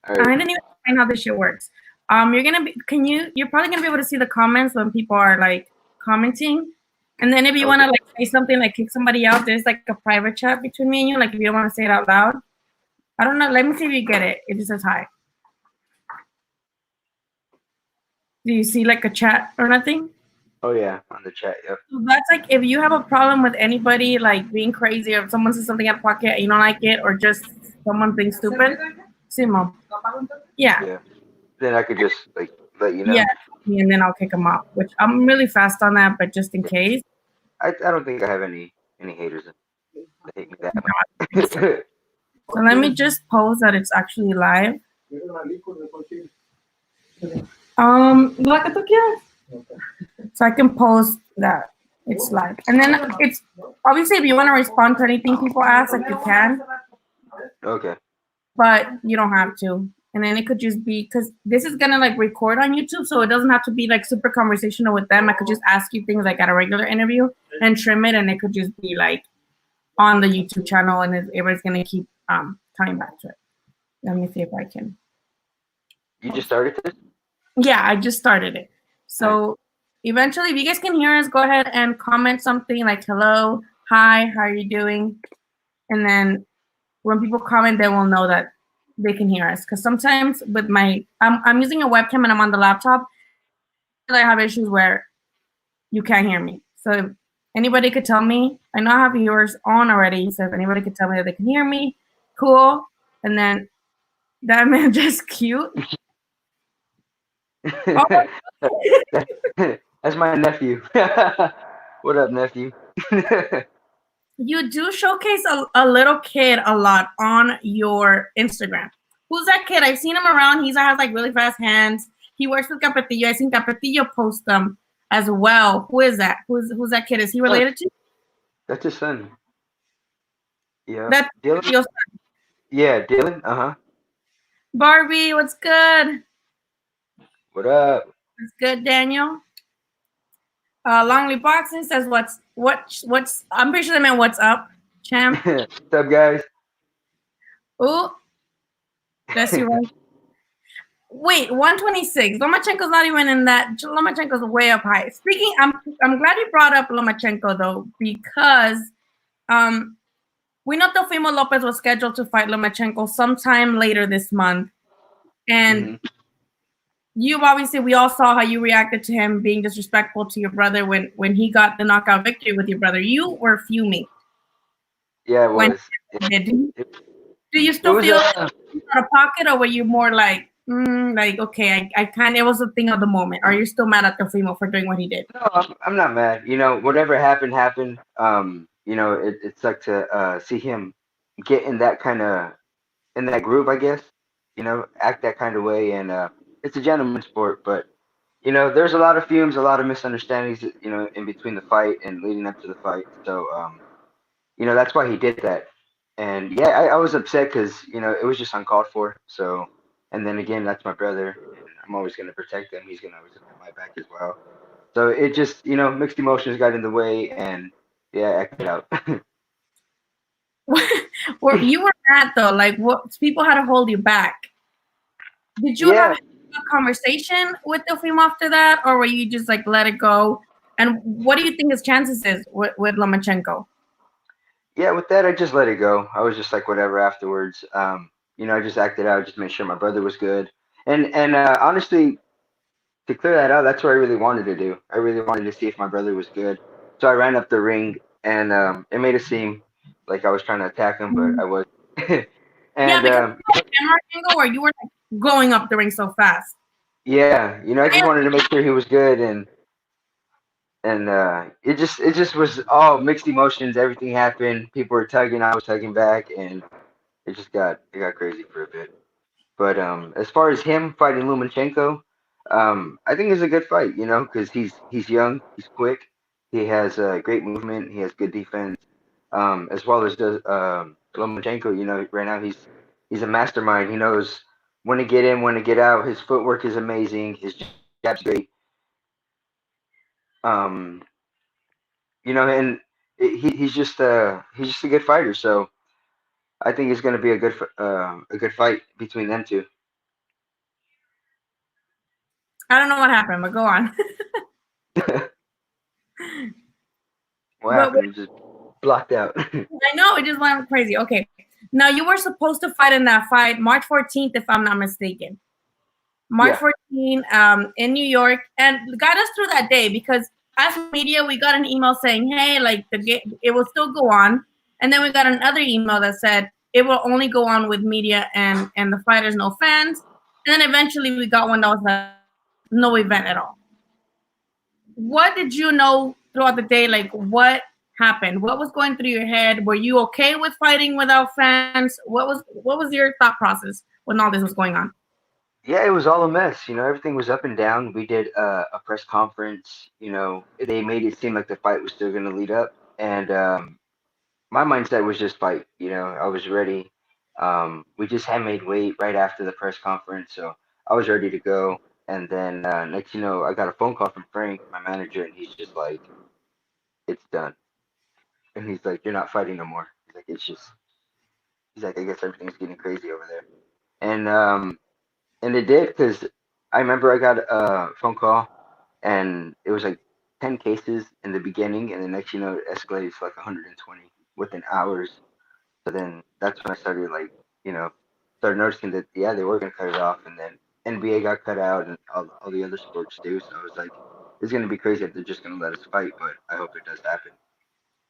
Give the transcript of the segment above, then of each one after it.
All I right. didn't even explain how this shit works. You're probably gonna be able to see the comments when people are like commenting. And then if you Okay. wanna like say something like kick somebody out, there's like a private chat between me and you, like if you don't want to say it out loud. I don't know. Let me see if you get it. It just says hi. Do you see like a chat or nothing? Oh yeah, on the chat. Yep. So that's like if you have a problem with anybody like being crazy, or if someone says something out of pocket and you don't like it, or just someone being stupid. Simo. Yeah. Yeah. Then I could just like let you know. Yeah. And then I'll kick them out, which I'm really fast on that, but just in case. I don't think I have any haters that hate me that No. So much. let me just post that it's actually live. Lo que tú quieras. So I can post that it's live. And then it's obviously if you want to respond to anything people ask, like you can, Okay. but you don't have to. And then it could just be because this is gonna like record on YouTube, so it doesn't have to be like super conversational with them. I could just ask you things like at a regular interview and trim it, and it could just be like on the YouTube channel, and everybody's gonna keep coming back to it. Let me see if I can. You just started this? Yeah, I just started it. So eventually, if you guys can hear us, go ahead and comment something like hello, hi, how are you doing? And then when people comment, they will know that they can hear us. Because sometimes with I'm using a webcam and I'm on the laptop, I have issues where you can't hear me. So if anybody could tell me, I know I have yours on already. So if anybody could tell me that they can hear me, cool. And then that man just cute. Oh, That's my nephew. What up, nephew? you do showcase a little kid a lot on your Instagram. Who's that kid? I've seen him around. He has like really fast hands. He works with Capetillo. I seen Capetillo post them as well. Who is that? Who's that kid? Is he Oh, related to? that's his son. Yeah. That's Dylan? your son. Yeah, Dylan. Uh-huh. Barbie, what's good? What up? What's good, Daniel? Longley Boxing says what's I'm pretty sure they meant what's up, champ. What's up, guys? Ooh, let's see right. Wait, 126. Lomachenko's not even in that. Lomachenko's way up high. Speaking, I'm glad you brought up Lomachenko though, because we know Teofimo Lopez was scheduled to fight Lomachenko sometime later this month, and you obviously we all saw how you reacted to him being disrespectful to your brother when he got the knockout victory with your brother. You were fuming. Yeah, it When was. do you It still was feel out of pocket, or were you more like, like okay, I kind of it was a thing of the moment? Are you still mad at Teofimo for doing what he did? No, I'm not mad. Whatever happened happened. It sucked to see him get in that kind of in that group, I guess. Act that kind of way, and it's a gentleman's sport, but there's a lot of fumes, a lot of misunderstandings, in between the fight and leading up to the fight. So, that's why he did that. And yeah, I was upset because it was just uncalled for. So, and then again, that's my brother, and I'm always gonna protect him. He's gonna always have my back as well. So it just mixed emotions got in the way, and yeah, I acted out. You were mad though, like what people had to hold you back. Did you have Yeah, a conversation with Teofimo after that, or were you just like let it go? And what do you think his chances is with Lomachenko? yeah. With that, I just let it go. I was just like whatever afterwards. I just acted out, just made sure my brother was good, and honestly, to clear that out, that's what I really wanted to do. I really wanted to see if my brother was good. So I ran up the ring, and it made it seem like I was trying to attack him, but I was. Yeah, And because the camera angle where you were like going up the ring so fast. yeah, I just wanted to make sure he was good, and it just was all mixed emotions. Everything happened. People were tugging, I was tugging back, and it got crazy for a bit. But as far as him fighting Lomachenko, I think it's a good fight. Because he's young, he's quick, he has great movement, he has good defense, as well as does Lomachenko. Right now he's a mastermind. He knows when to get in, when to get out. His footwork is amazing. His jab's great. Um, and he's just a good fighter. So I think it's going to be a good fight between them two. I don't know what happened, but go on. What But happened? It just blocked out. I know it just went crazy. Okay, now you were supposed to fight in that fight March 14th, if I'm not mistaken. March Yeah. 14th, in New York, and got us through that day because as media, we got an email saying, "Hey, like it will still go on," and then we got another email that said it will only go on with media and the fighters, no fans. And then eventually, we got one that was like no event at all. What did you know throughout the day? Like what happened? What was going through your head? Were you okay with fighting without fans? What was your thought process when all this was going on? Yeah, it was all a mess. Everything was up and down. We did a press conference. They made it seem like the fight was still going to lead up, and my mindset was just fight. I was ready. We just had made weight right after the press conference, so I was ready to go. And then next, I got a phone call from Frank, my manager, and he's just like, "It's done." And he's like, "You're not fighting no more." He's like, "It's just." He's like, "I guess everything's getting crazy over there." And it did because I remember I got a phone call and it was like 10 cases in the beginning, and the next, it escalated to like 120 within hours. So then that's when I started you know, started noticing that yeah, they were gonna cut it off, and then NBA got cut out and all the other sports too. So I was like, it's gonna be crazy if they're just gonna let us fight, but I hope it does happen.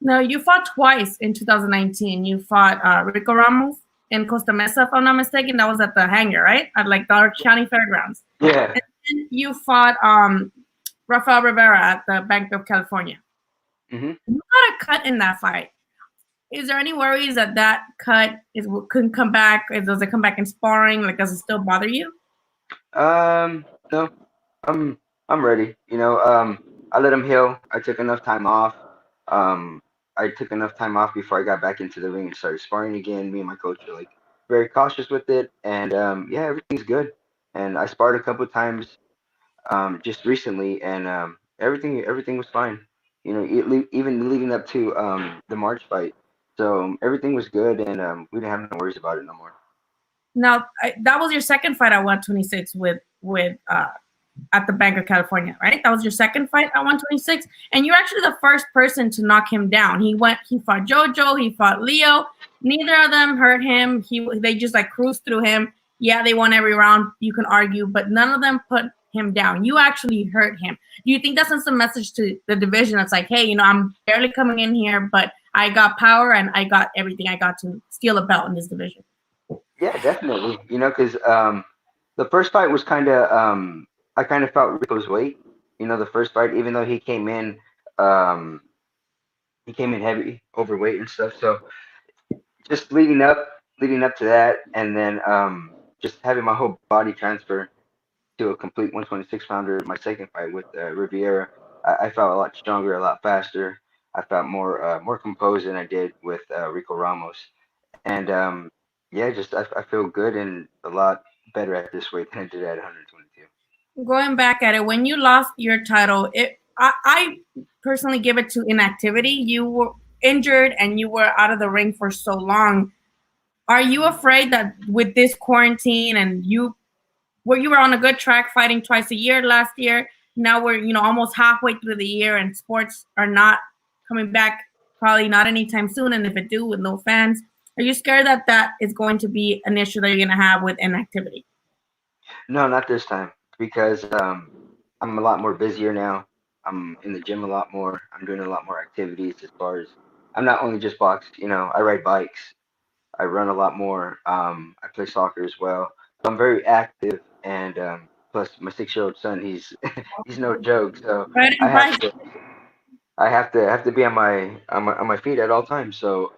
No, you fought twice in 2019. You fought Rico Ramos in Costa Mesa, if I'm not mistaken. That was at the hangar, right? At like the County Fairgrounds. Yeah. And then you fought Rafael Rivera at the Bank of California. hmm You got a cut in that fight. Is there any worries that that cut couldn't come back? Does it come back in sparring? Like, does it still bother you? No, I'm I'm ready. I let him heal. I took enough time off. Um, I took enough time off before I got back into the ring and started sparring again. Me and my coach are like very cautious with it, and yeah, everything's good. And I sparred a couple times just recently, and everything was fine. Even leading up to the March fight, so everything was good, and we didn't have no worries about it no more. Now, that was your second fight at 126 with at the Bank of California, right? That was your second fight at 126, and you're actually the first person to knock him down. He fought Jojo, he fought Leo. Neither of them hurt him. They just like cruised through him. Yeah, they won every round. You can argue, but none of them put him down. You actually hurt him. Do you think that sends a message to the division that's like, hey, I'm barely coming in here, but I got power and I got everything. I got to steal a belt in this division. Yeah, definitely. Because the first fight was I kind of felt Rico's weight. The first fight, even though um, he came in heavy, overweight and stuff. So just leading up to that, and then just having my whole body transfer to a complete 126 pounder. My second fight with Riviera, I felt a lot stronger, a lot faster. I felt more composed than I did with Rico Ramos, and yeah, just I feel good and a lot better at this weight than I did at 122. Going back at it, when you lost your title, I personally give it to inactivity. You were injured and you were out of the ring for so long. Are you afraid that with this quarantine and you were on a good track fighting twice a year last year, now we're almost halfway through the year and sports are not coming back, probably not anytime soon, and if it do with no fans, are you scared that that is going to be an issue that you're going to have with inactivity? No, not this time because I'm a lot more busier now. I'm in the gym a lot more. I'm doing a lot more activities as far as I'm not only just box. I ride bikes. I run a lot more. I play soccer as well. So I'm very active, and plus my 6-year-old son, he's he's no joke. So I Riding have bike. to I have to be on my feet at all times. So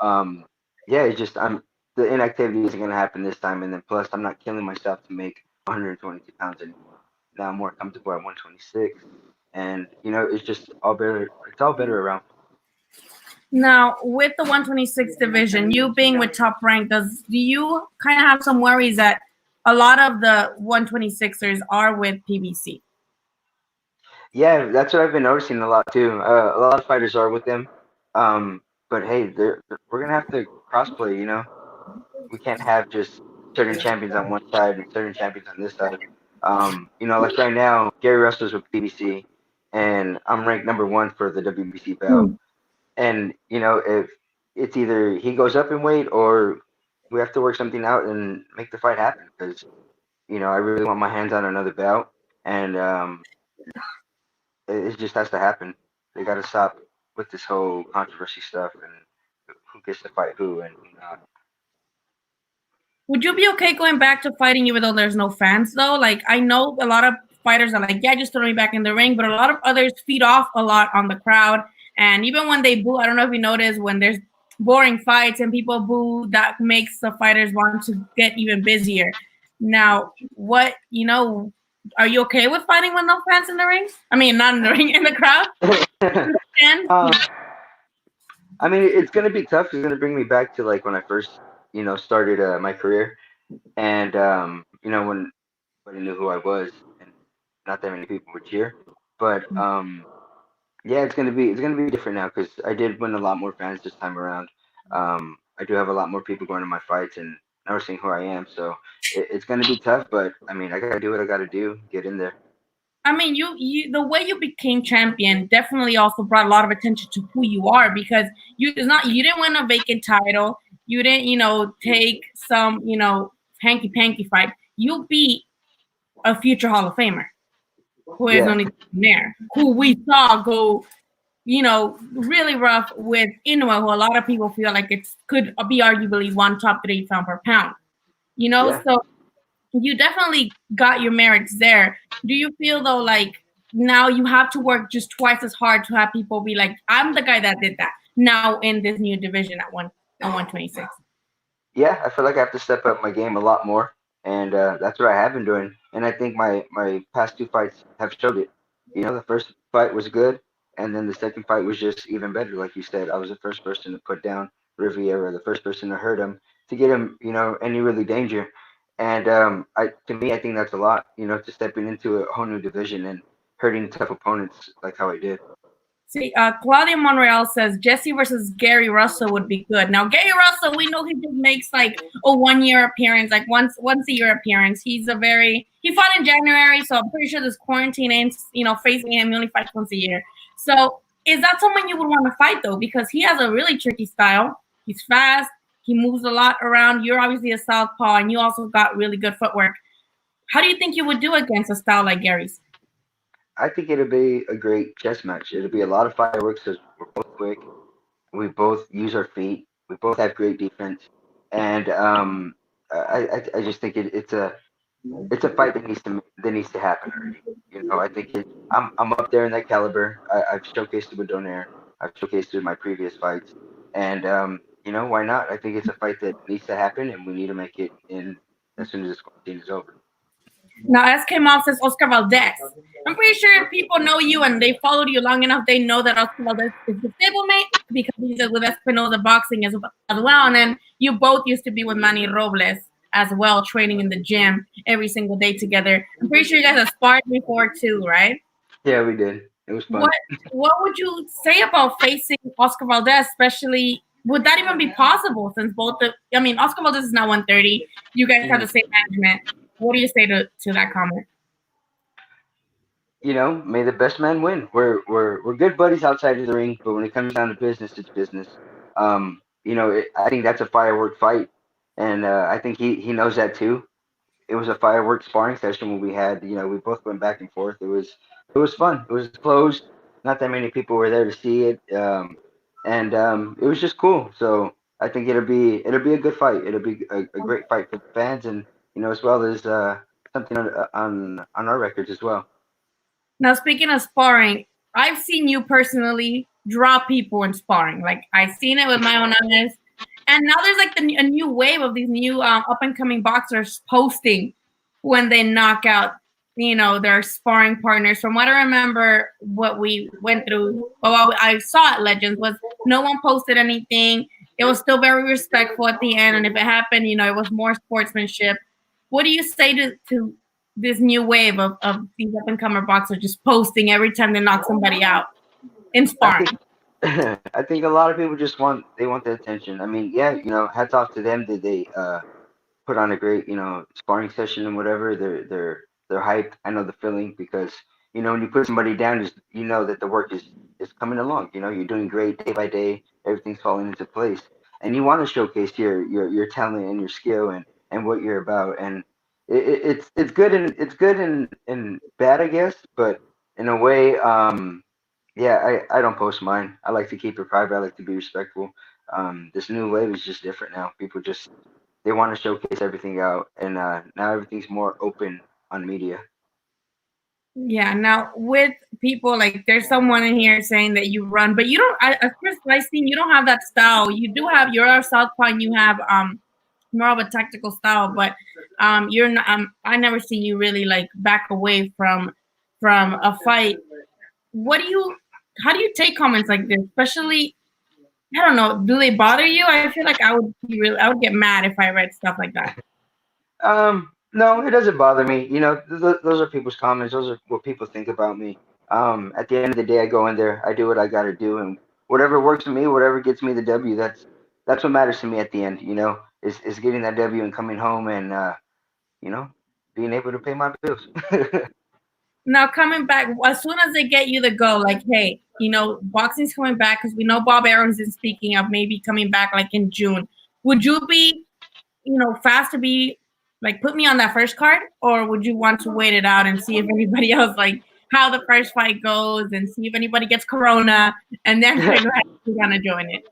yeah, it's just the inactivity isn't gonna happen this time, and then plus I'm not killing myself to make 122 pounds anymore. Now I'm more comfortable at 126, and it's just all better. It's all better around. Now, with the 126 division, you being with Top Rank, do you kind of have some worries that a lot of the 126ers are with PBC? Yeah, that's what I've been noticing a lot too. A lot of fighters are with them, but hey, we're gonna have to crossplay. We can't have just certain champions on one side and certain champions on this side. Like right now, Gary Russell's with PBC, and I'm ranked number one for the WBC belt. Hmm. And if it's either he goes up in weight or we have to work something out and make the fight happen because I really want my hands on another belt, and it just has to happen. They got to stop with this whole controversy stuff and who gets to fight who and who not. Would you be okay going back to fighting even though there's no fans though? Like I know a lot of fighters are like, yeah, just throw me back in the ring, but a lot of others feed off a lot on the crowd. And even when they boo, I don't know if you notice when there's boring fights and people boo, that makes the fighters want to get even busier. Now, are you okay with fighting with no fans in the ring? I mean, not in the ring, in the crowd? And um, I mean, it's gonna be tough. It's gonna bring me back to like when I first, started my career, and when nobody knew who I was, and not that many people would cheer. But yeah, it's gonna be different now because I did win a lot more fans this time around. I do have a lot more people going to my fights and noticing who I am. So it's gonna be tough, but I mean, I gotta do what I gotta do. Get in there. I mean, the way you became champion definitely also brought a lot of attention to who you are because you didn't win a vacant title. You didn't, take some, hanky panky fight. You beat a future Hall of Famer who is Yeah, only there, who we saw go, really rough with Inoue, who a lot of people feel like it could be arguably one top three pound per pound. yeah. So you definitely got your merits there. Do you feel though like now you have to work just twice as hard to have people be like, I'm the guy that did that now in this new division at 126? Yeah, I feel like I have to step up my game a lot more, and that's what I have been doing. And I think my past two fights have showed it. The first fight was good, and then the second fight was just even better. Like you said, I was the first person to put down Riviera, the first person to hurt him, to get him, any really danger. And to me, I think that's a lot. To stepping into a whole new division and hurting tough opponents like how I did. See, Claudia Monreal says Jesse versus Gary Russell would be good. Now, Gary Russell, we know he just makes like a 1 year appearance, like once a year appearance. He fought in January, so I'm pretty sure this quarantine ain't facing him. He only fights once a year. So, is that someone you would want to fight though? Because he has a really tricky style. He's fast. He moves a lot around. You're obviously a southpaw, and you also got really good footwork. How do you think you would do against a style like Gary's? I think it'll be a great chess match. It'll be a lot of fireworks because we're both quick. We both use our feet. We both have great defense, and I just think it's a fight that needs to happen already. I think I'm up there in that caliber. I've showcased it with Donaire. I've showcased it in my previous fights, and why not? I think it's a fight that needs to happen, and we need to make it in as soon as this quarantine is over. Now, SK Mob says Oscar Valdez. I'm pretty sure if people know you and they followed you long enough, they know that Oscar Valdez is the stablemate because he's with Espinoza Boxing as well. And then you both used to be with Manny Robles as well, training in the gym every single day together. I'm pretty sure you guys have sparred before too, right? Yeah, we did. It was fun. What would you say about facing Oscar Valdez, especially would that even be possible since Oscar Valdez is now 130. You guys have the Mhm. same management. What do you say to that comment? May the best man win. We're good buddies outside of the ring, but when it comes down to business, it's business. I think that's a firework fight, and I think he knows that too. It was a firework sparring session when we had, we both went back and forth. It was fun. It was closed. Not that many people were there to see it, and it was just cool. So I think it'll be a good fight. It'll be a great fight for the fans, and as well as something on our records as well. Now, speaking of sparring, I've seen you personally draw people in sparring. Like I've seen it with my own eyes, and now there's like a new wave of these new up and coming boxers posting when they knock out, their sparring partners. From what I remember, what we went through, or what I saw at Legends was no one posted anything. It was still very respectful at the end, and if it happened, it was more sportsmanship. What do you say to this new wave of these up and comer boxers just posting every time they knock somebody out in I sparring? think I think a lot of people just want the attention. I mean, yeah, hats off to them that they put on a great, sparring session and whatever. They're they're hyped. I know the feeling because when you put somebody down, just you know that the work is coming along. You're doing great day by day. Everything's falling into place, and you want to showcase your talent and your skill and what you're about. And it's good and it's good and bad, I guess. But in a way, yeah, I don't post mine. I like to keep it private. I like to be respectful. This new wave is just different now. People just they want to showcase everything out, and now everything's more open on media. Yeah. Now with people like there's someone in here saying that you run, but you don't. At first I seen you don't have that style. You do have you're a southpaw and you have more of a tactical style, but you're not. I never seen you really like back away from a fight. What do you? How do you take comments like this? Especially, I don't know. Do they bother you? I feel like I would get mad if I read stuff like that. No, it doesn't bother me. Those are people's comments. Those are what people think about me. At the end of the day, I go in there, I do what I got to do, and whatever works for me, whatever gets me the W, that's what matters to me at the end. Is getting that W and coming home and you know, being able to pay my bills. Now coming back, as soon as they get you the go, like, hey, boxing's coming back because we know Bob Arum's is speaking of maybe coming back like in June. Would you be, fast to be like put me on that first card, or would you want to wait it out and see if anybody else like how the first fight goes and see if anybody gets corona and then figure out if you're gonna join it?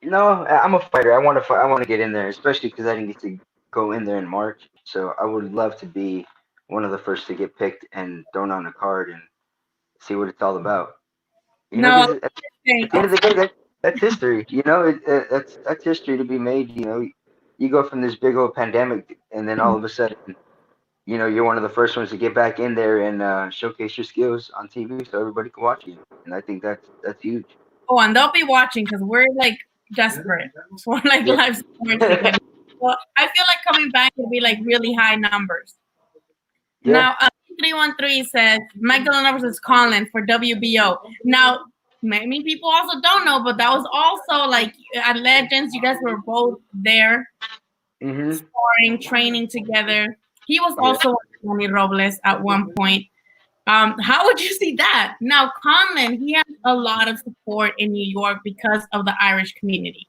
No, I'm a fighter. I want to fight. I want to get in there, especially because I didn't get to go in there in March. So I would love to be one of the first to get picked and thrown on a card and see what it's all about. No, Because at the end of the day, that's history. That's history to be made. You go from this big old pandemic, and then all of a sudden, you're one of the first ones to get back in there and showcase your skills on TV, so everybody can watch you. And I think that's huge. oh, and they'll be watching because we're like desperate for like Yep. live sports again. Well, I feel like coming back would be like really high numbers. Yeah. Now, 313 says Magdaleno versus Conlon for WBO. Now, many people also don't know, but that was also like at Legends. You guys were both there, Mhm. sparring, training together. He was Yeah. also with Tony Robles at one point. How would you see that? Now, Conlon, he has a lot of support in New York because of the Irish community.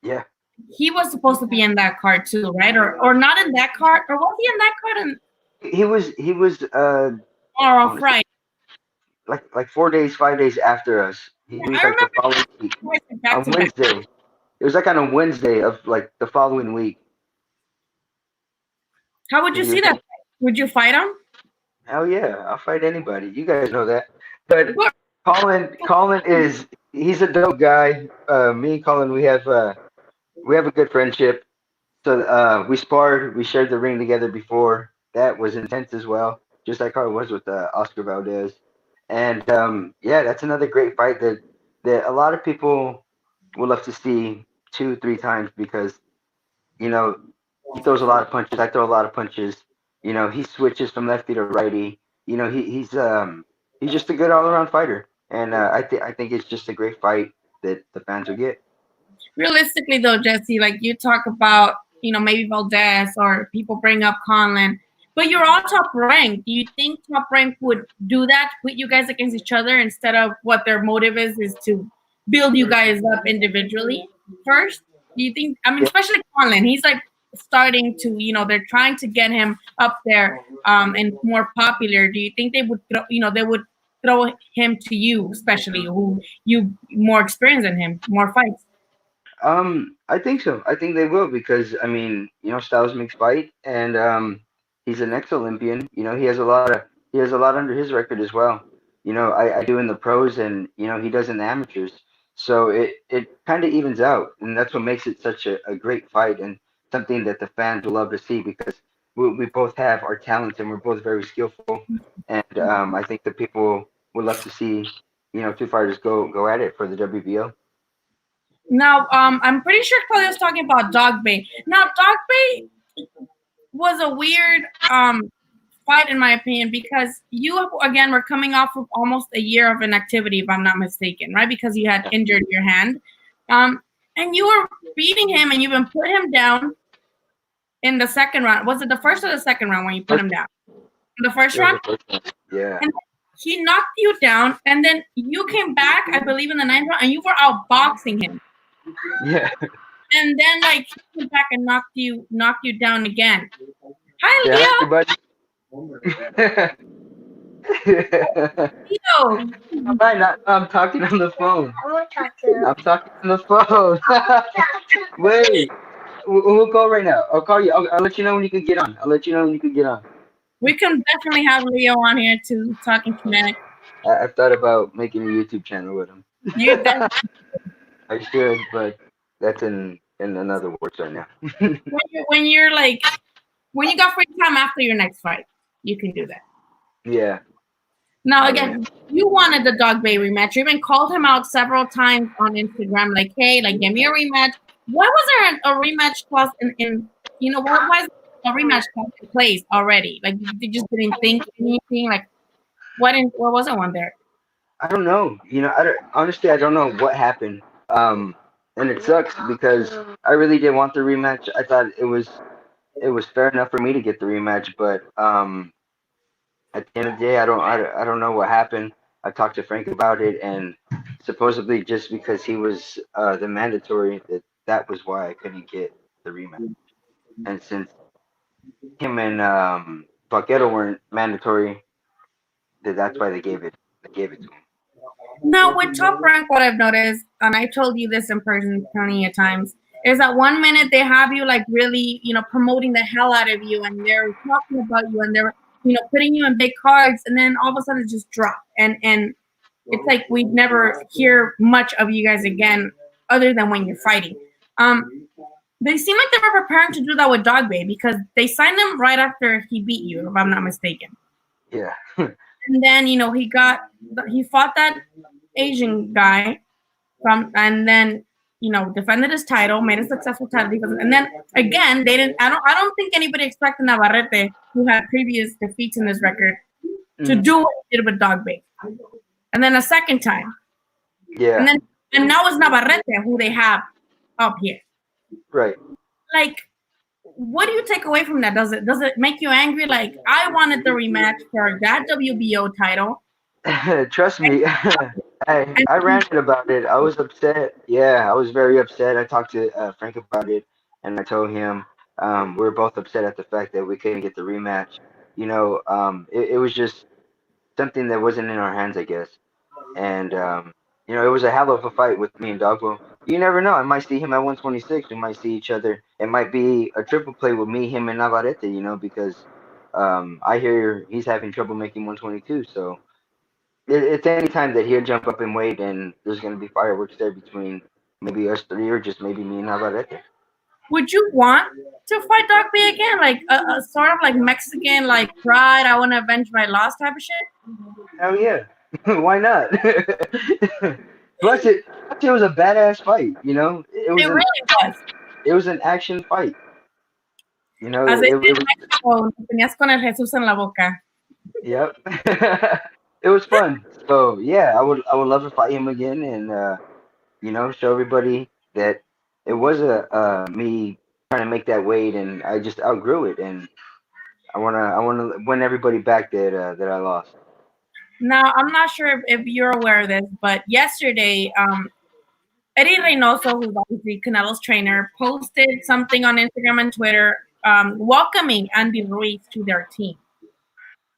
Yeah. He was supposed to be in that card too, right? Or not in that card, or was he in that card He was or I on want to say Friday? like 4 days, 5 days after us. He was I like the remember following week back on to back. Wednesday. It was like on a Wednesday of like the following week. How would So you he see was that? like, Would you fight him? hell yeah, I'll fight anybody. You guys know that. But But Colin he's a dope guy. Me and Colin, we have a good friendship. So we sparred, we shared the ring together before. That was intense as well, just like how it was with Oscar Valdez. And yeah, that's another great fight that a lot of people would love to see 2, 3 times because you know he throws a lot of punches. I throw a lot of punches. He switches from lefty to righty. He's just a good all around fighter, and I think it's just a great fight that the fans will get. realistically, though, Jesse, like you talk about, maybe Valdez or people bring up Conlon, but you're all top ranked. Do you think top rank would do that, put you guys against each other instead of what their motive is to build you guys up individually first? Do you think? I mean, Yeah. especially Conlon, he's like starting to, they're trying to get him up there and more popular. Do you think they would, they would throw him to you, especially who you more experience than him, more fights? I think so. I think they will because I mean, Styles makes fight, and he's an ex-Olympian. He has a lot under his record as well. I do in the pros, and he does in the amateurs. So it kind of evens out, and that's what makes it such a great fight and something that the fans will love to see because we both have our talents and we're both very skillful, and I think the people would love to see two fighters go at it for the WBO. Now, I'm pretty sure Claudia was talking about Dog Bay. Now, Dog Bay was a weird fight, in my opinion, because you, again, were coming off of almost a year of inactivity, if I'm not mistaken, right? Because you had injured your hand. Um, and you were beating him and you've been put him down. in the second round. Was it the first or the second round when you put First, him down? In the first it was round? the first one. Yeah. And he knocked you down, and then you came back, I believe, in the ninth round, and you were outboxing him. Yeah. And then like he came back and knocked you down again. Hi, Yeah. Hi, Leo. everybody. Leo. I'm fine. I'm talking on the phone. I'm talking on the phone. Wait. We'll call right now. I'll call you. I'll let you know when you can get on. I'll let you know when you can get on. We can definitely have Leo on here to talking Kinetic. I've thought about making a YouTube channel with him. You that I should, but that's in another works right now. when you're like when you got free time after your next fight, you can do that. Yeah. Now again, you wanted the Dog Bay rematch. You even called him out several times on Instagram, like, hey, like give me a rematch. Why was there a rematch clause in why is a rematch clause in place already? Like you just didn't think anything, like what wasn't one there? I don't know. Honestly, I don't know what happened. And it sucks because I really did want the rematch. I thought it was fair enough for me to get the rematch, but at the end of the day, I don't know what happened. I talked to Frank about it, and supposedly just because he was the mandatory, that was why I couldn't get the rematch. And since him and Vaquero weren't mandatory, that's why they gave it to him. Now, with Top Rank, what I've noticed, and I told you this in person plenty of times, is that one minute they have you like really, promoting the hell out of you, and they're talking about you, and they're, putting you in big cards, and then all of a sudden it just drop, and it's like we never hear much of you guys again, other than when you're fighting. They seem like they were preparing to do that with Dog Bay because they signed him right after he beat you, if I'm not mistaken. Yeah. And then he fought that Asian guy and then defended his title, made a successful title defense, and then again they didn't. I don't think anybody expected Navarrete, who had previous defeats in his record, to Mm. do what he did with Dog Bay, and then a second time, Yeah. and now it's Navarrete who they have up here. Right. Like, what do you take away from that? Does it make you angry? Like, I wanted the rematch for that WBO title. Trust me, I And ranted about it. I was upset. Yeah, I was very upset. I talked to Frank about it, and I told him we were both upset at the fact that we couldn't get the rematch. It was just something that wasn't in our hands, I guess. And it was a hell of a fight with me and Dogbo. You never know. I might see him at 126. We might see each other. It might be a triple play with me, him, and Navarrete. Because I hear he's having trouble making 122. So it's any time that he'll jump up and wait, and there's going to be fireworks there between maybe us three or just maybe me and Navarrete. would you want to fight Dog B again? Like a sort of like Mexican, like pride, I want to avenge my loss type of shit? Hell yeah. Why not? Plus it was a badass fight. It It was an really was. it was an action fight. As they say It in was. Mexico, tenías con el Jesús en la boca. Yep. It was fun. So yeah, I would love to fight him again, and show everybody that it was a me trying to make that weight, and I just outgrew it, and I wanna win everybody back that I lost. Now, I'm not sure if you're aware of this, but yesterday, Eddie Reynoso, who's obviously Canelo's trainer, posted something on Instagram and Twitter welcoming Andy Ruiz to their team.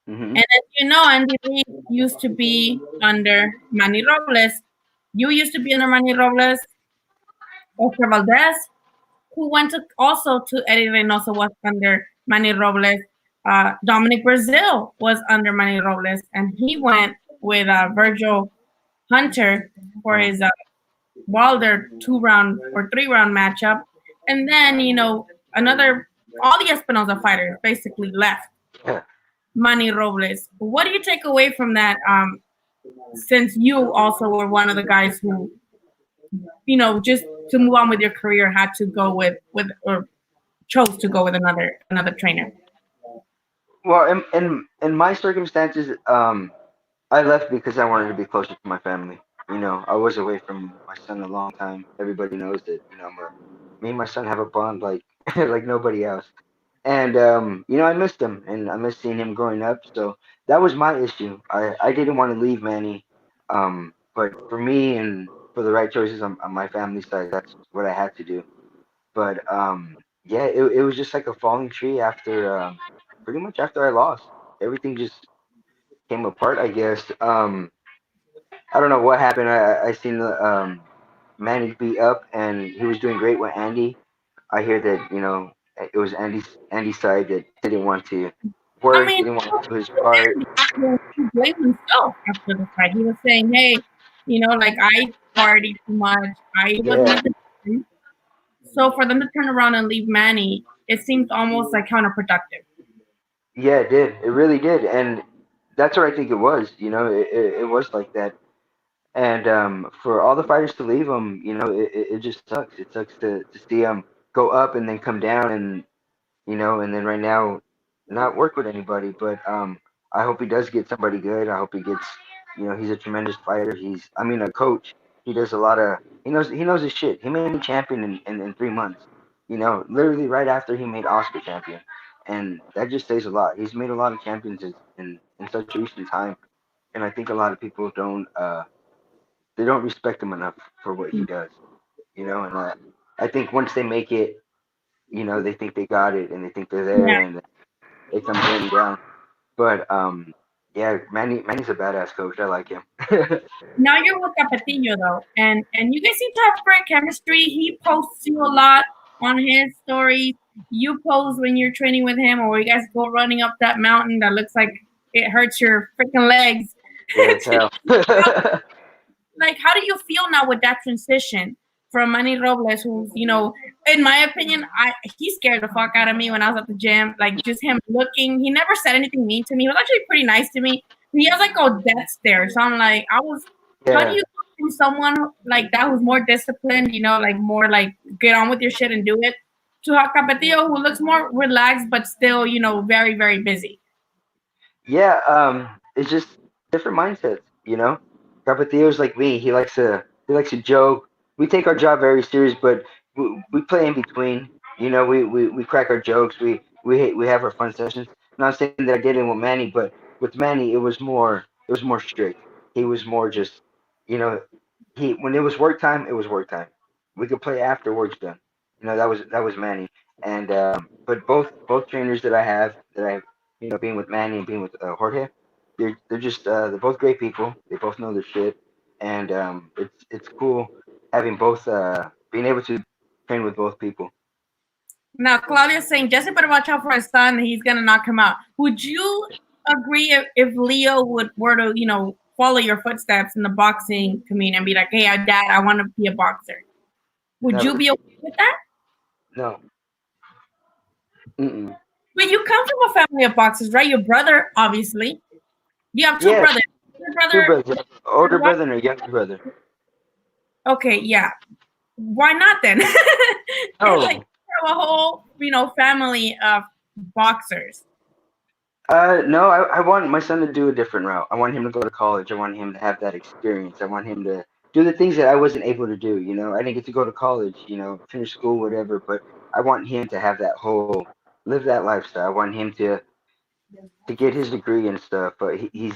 Hmm. And as you know, Andy Ruiz used to be under Manny Robles. You used to be under Manny Robles. Oscar Valdez, who went also to Eddie Reynoso, was under Manny Robles. Dominic Brazil was under Manny Robles, and he went with Virgil Hunter for his Wilder 2-round or 3-round matchup. And then, all the Espinosa fighters basically left Yeah. Manny Robles. What do you take away from that? Since you also were one of the guys who, just to move on with your career, had to go with or chose to go with another trainer. Well, in my circumstances, I left because I wanted to be closer to my family. I was away from my son a long time. Everybody knows that. Me and my son have a bond like like nobody else. And I missed him, and I missed seeing him growing up. So that was my issue. I didn't want to leave Manny, but for me and for the right choices on my family side, that's what I had to do. But yeah, it was just like a falling tree after pretty much after I lost. Everything just came apart, I guess. I don't know what happened. I seen the Manny beat up, and he was doing great with Andy. I hear that it was Andy's side that didn't want to I work, mean, didn't want to do his part. he blamed himself after the fight. He was saying, "Hey, like I partied too much. I wasn't Yeah, at the gym." So for them to turn around and leave Manny, it seems almost like counterproductive. yeah, it did. It really did, and that's what I think it was. It was like that. And for all the fighters to leave him, it just sucks. It sucks to see him go up and then come down, and then right now not work with anybody. But I hope he does get somebody good. I hope he gets, he's a tremendous fighter. I mean, a coach. He does a lot of, he knows his shit. He made me champion in 3 months. Literally right after he made Oscar champion, and that just says a lot. He's made a lot of champions in such recent time, and I think a lot of people don't respect him enough for what he does. And I think once they make it, they think they got it and they think they're Yeah. there, and it comes raining down. But yeah, Manny's a badass coach. I like him. Now you're with Capetillo though, and you guys seem to have great chemistry. He posts you a lot on his stories. You post when you're training with him, or you guys go running up that mountain that looks like it hurts your freaking legs. Yeah, it's hell. Like, how do you feel now with that transition from Manny Robles, who's, in my opinion, he scared the fuck out of me when I was at the gym. Like, just him looking, he never said anything mean to me. He was actually pretty nice to me. He has like a death stare. So I'm like, how do Yeah, you go from someone like that who's more disciplined, like more like get on with your shit and do it, to a Capetillo who looks more relaxed but still, very, very busy? yeah. It's just different mindsets. Carpathio's like me. He likes to joke. We take our job very serious, but we play in between. We crack our jokes. We have our fun sessions. Not saying that I did it with Manny, but with Manny, it was more strict. He was more just, you know, he when it was work time, it was work time. We could play after work's done. That was Manny. And but both trainers that I have, being with Manny and being with Jorge, they're both great people. They both know their shit, and it's cool having both being able to train with both people. Now, Claudia's saying Jesse better watch out for his son. He's gonna knock him out. Would you agree if Leo were to, follow your footsteps in the boxing community and be like, "Hey, Dad, I want to be a boxer"? Would you Never. be okay with that? No. Mm-mm. But you come from a family of boxers, right? Your brother, obviously. You have two Yeah, brothers. Your two brother. brothers, older brother and a younger brother. Okay, yeah. Why not then? It's like Oh, you have a whole, family of boxers. no, I want my son to do a different route. I want him to go to college. I want him to have that experience. I want him to do the things that I wasn't able to do. I didn't get to go to college, finish school, whatever, but I want him to have that live that lifestyle. I want him to get his degree and stuff, but he's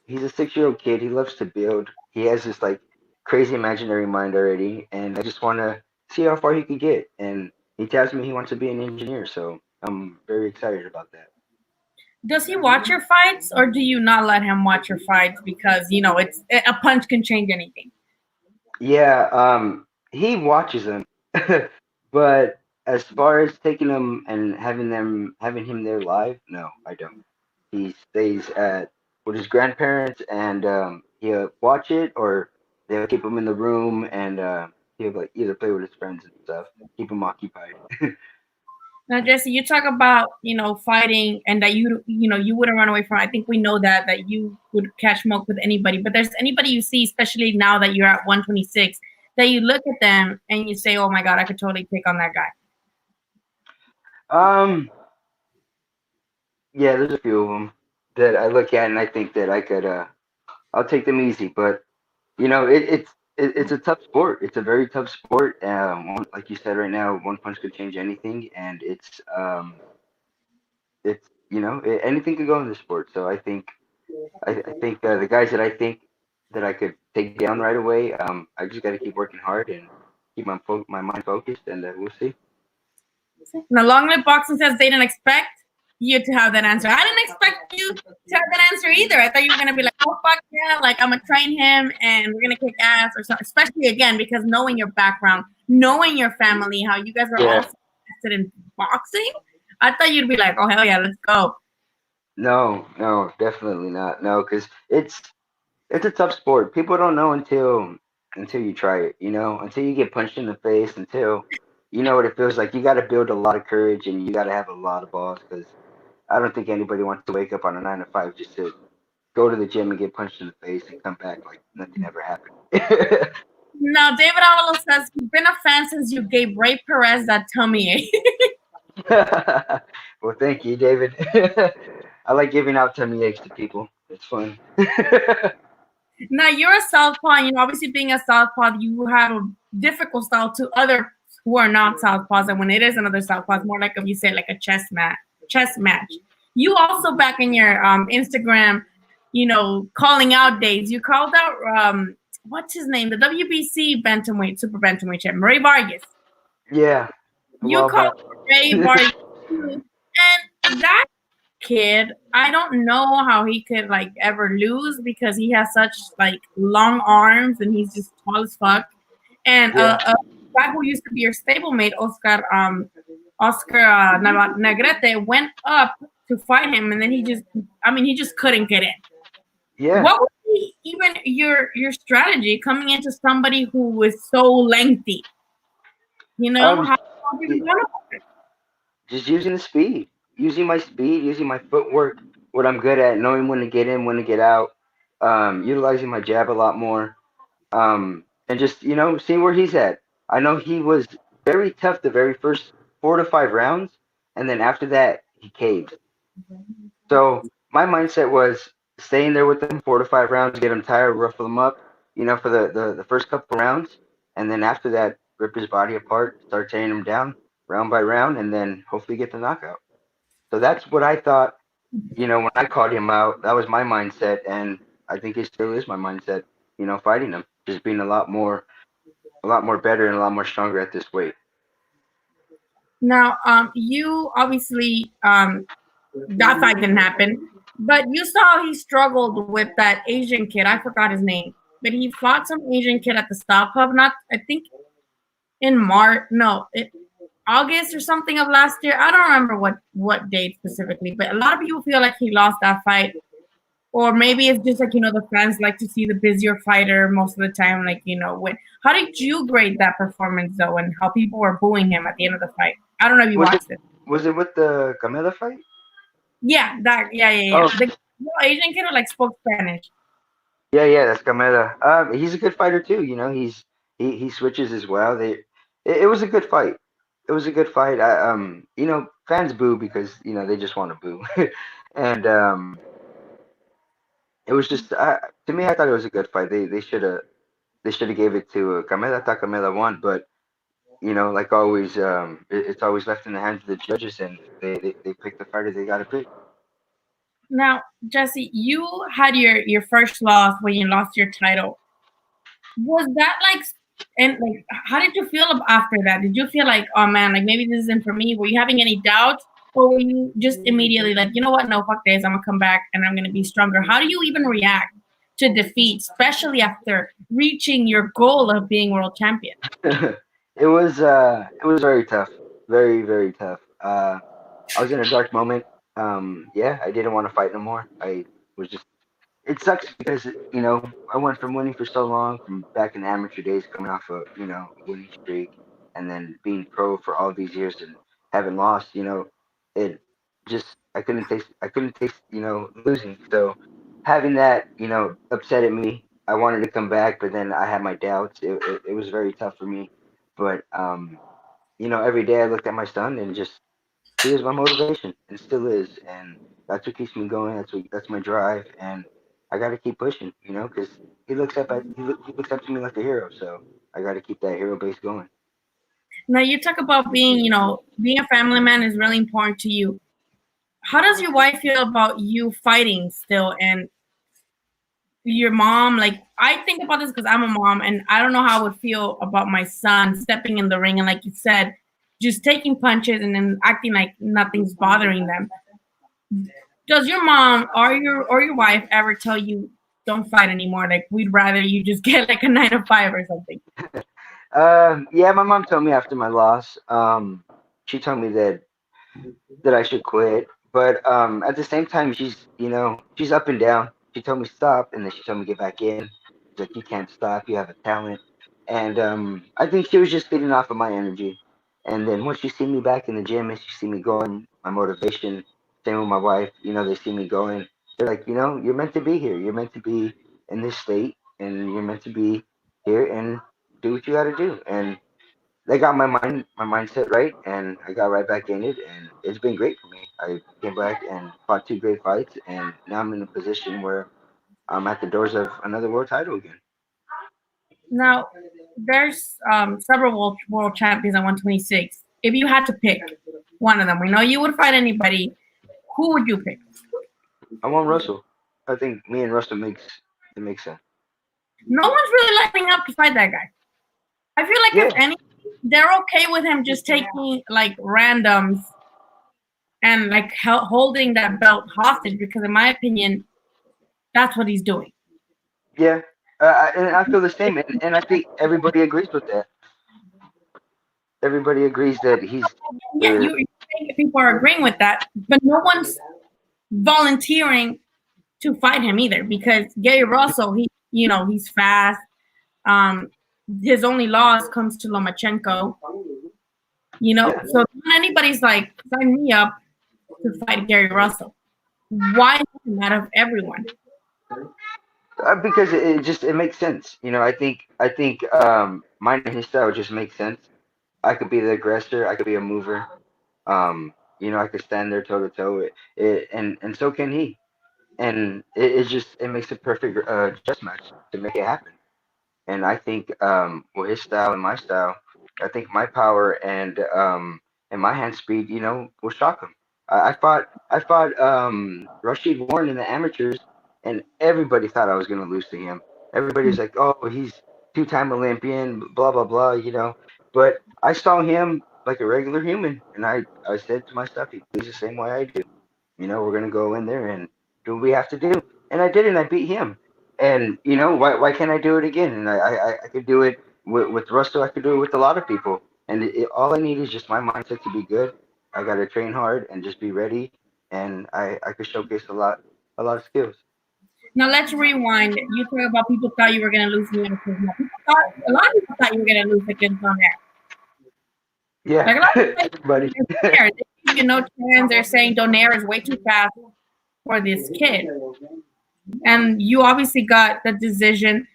a 6-year-old kid. He loves to build. He has this like crazy imaginary mind already, and I just want to see how far he could get. And he tells me he wants to be an engineer, so I'm very excited about that. Does he watch your fights, or do you not let him watch your fights because it's a punch can change anything? Yeah, he watches them, but as far as taking them and having him there live, no, I don't. He stays at with his grandparents, and he'll watch it, or they'll keep him in the room, and he'll like either play with his friends and stuff, keep him occupied. Now, Jesse, you talk about fighting and that you wouldn't run away from. I think we know that you would catch smoke with anybody. But there's anybody you see, especially now that you're at 126, that you look at them and you say, "Oh my God, I could totally take on that guy." um, yeah, there's a few of them that I look at and I think that I could. I'll take them easy, but it's a tough sport. It's a very tough sport. Like you said, right now, one punch could change anything, and it's anything could go in this sport. So I think the guys that I think that I could take down right away, I just got to keep working hard and keep my mind focused, and we'll see. Now, Long Live Boxing says they didn't expect you to have that answer. I didn't expect you to have that answer either. I thought you were gonna be like, "Oh fuck yeah!" Like I'm gonna train him and we're gonna kick ass or something. Especially again because knowing your background, knowing your family, how you guys were all Yeah. invested in boxing. I thought you'd be like, "Oh hell yeah, let's go." No, no, definitely not. No, because it's a tough sport. People don't know until you try it. Until you get punched in the face, until you know what it feels like. You got to build a lot of courage and you got to have a lot of balls. Because I don't think anybody wants to wake up on a 9 to 5 just to go to the gym and get punched in the face and come back like nothing ever happened. Now, David Avalo says you've been a fan since you gave Ray Perez that tummy ache. Well, thank you, David. I like giving out tummy aches to people. It's fun. Now you're a southpaw, and obviously being a southpaw, you have a difficult style to others who are not southpaws. And when it is another southpaw, it's more like if you say like a chess match. You also back in your Instagram, calling out days. You called out what's his name, the WBC bantamweight, super bantamweight champ, Ray Vargas. Yeah. You called Ray Vargas, and that kid, I don't know how he could like ever lose because he has such like long arms and he's just tall as fuck. And Yeah. a guy who used to be your stablemate, Oscar Negrete, went up to fight him, and then he just couldn't get in. Yeah. What would be even your strategy coming into somebody who is so lengthy? How did you go? Just using the speed, using my speed, using my footwork, what I'm good at, knowing when to get in, when to get out, utilizing my jab a lot more, and just seeing where he's at. I know he was very tough the very first 4 to 5 rounds, and then after that he caved. So my mindset was staying there with him 4 to 5 rounds, get him tired, ruffle him up, for the first couple rounds, and then after that rip his body apart, start tearing him down round by round, and then hopefully get the knockout. So that's what I thought. When I called him out, that was my mindset, and I think it still is my mindset. Fighting him, just being a lot more better and a lot more stronger at this weight. Now, you obviously that fight didn't happen, but you saw he struggled with that Asian kid. I forgot his name, but he fought some Asian kid at the Stop Hub. Not, I think in March, no, August or something of last year. I don't remember what date specifically, but a lot of people feel like he lost that fight. Or maybe it's just like, the fans like to see the busier fighter most of the time, like, when. How did you grade that performance, though, and how people were booing him at the end of the fight? I don't know if you watched it. Was it with the Camila fight? Yeah, yeah. Oh, The Asian kid who, like, spoke Spanish. yeah, that's Camila. He's a good fighter too. He switches as well. It was a good fight. It was a good fight. Fans boo because they just want to boo, and it was just to me. I thought it was a good fight. They should have gave it to Camila. I thought Camila won, but like always, it's always left in the hands of the judges, and they pick the fighter they got to pick. Now, Jesse, you had your first loss when you lost your title. Was that like, and like, how did you feel after that? Did you feel like, oh man, like maybe this isn't for me? Were you having any doubts? Or were you just immediately like, you know what? No, fuck this. I'm going to come back and I'm going to be stronger. How do you even react to defeat, especially after reaching your goal of being world champion? It was very tough, very very tough. I was in a dark moment. Yeah, I didn't want to fight no more. I was just. It sucks because I went from winning for so long, from back in the amateur days, coming off a winning streak, and then being pro for all these years and having lost. It just I couldn't taste losing. So having that upset at me. I wanted to come back, but then I had my doubts. It was very tough for me, but every day I looked at my son and just he was my motivation and still is, and that's what keeps me going. That's my drive, and I got to keep pushing, because he looks up to me like a hero. So I got to keep that hero base going. Now you talk about being a family man is really important to you. How does your wife feel about you fighting still and your mom? Like, I think about this because I'm a mom and I don't know how I would feel about my son stepping in the ring and, like you said, just taking punches and then acting like nothing's bothering them. Does your mom or your wife ever tell you don't fight anymore? Like, we'd rather you just get like a 9 to 5 or something. Yeah, my mom told me after my loss. She told me that I should quit. But at the same time, she's up and down. She told me stop, and then she told me get back in. She's like, you can't stop. You have a talent, and I think she was just feeding off of my energy. And then once she see me back in the gym and she see me going, my motivation. Same with my wife. They see me going. They're like, you're meant to be here. You're meant to be in this state, and you're meant to be here and do what you got to do. And they got my mindset right, and I got right back in it, and it's been great for me. I came back and fought 2 great fights, and now I'm in a position where I'm at the doors of another world title again. Now, there's several world champions at 126. If you had to pick one of them, we know you would fight anybody. Who would you pick? I want Russell. I think me and Russell makes sense. No one's really lining up to fight that guy. I feel like if Yeah, any, they're okay with him just taking like randoms and like holding that belt hostage because, in my opinion, that's what he's doing. yeah, and I feel the same, and I think everybody agrees with that. Everybody agrees that he's Yeah, the people are agreeing with that, but no one's volunteering to fight him either because Gary Russell, he's fast. Um, his only loss comes to Lomachenko. yeah. So when anybody's like, sign me up to fight Gary Russell. Why him out of everyone? Because it makes sense. I think mine and his style just makes sense. I could be the aggressor. I could be a mover. I could stand there toe to toe. And so can he. And it makes a perfect chess match to make it happen. And I think with his style and my style, I think my power and my hand speed, will shock him. I fought Rashid Warren in the amateurs, and everybody thought I was going to lose to him. Everybody's like, "Oh, he's two-time Olympian, blah blah blah," But I saw him like a regular human, and I said to myself, "He plays the same way I do." We're gonna go in there and do what we have to do. And I did, and I beat him. And why can't I do it again? And I could do it with Russell. I could do it with a lot of people. And all I need is just my mindset to be good. I gotta train hard and just be ready. And I could showcase a lot of skills. Now let's rewind. You talk about people thought you were gonna lose the Now, a lot of people thought you were gonna lose against Donaire. Yeah, Like a lot of people everybody. Donaire. They give you no chance. They're saying Donaire is way too fast for this kid. And you obviously got the decision.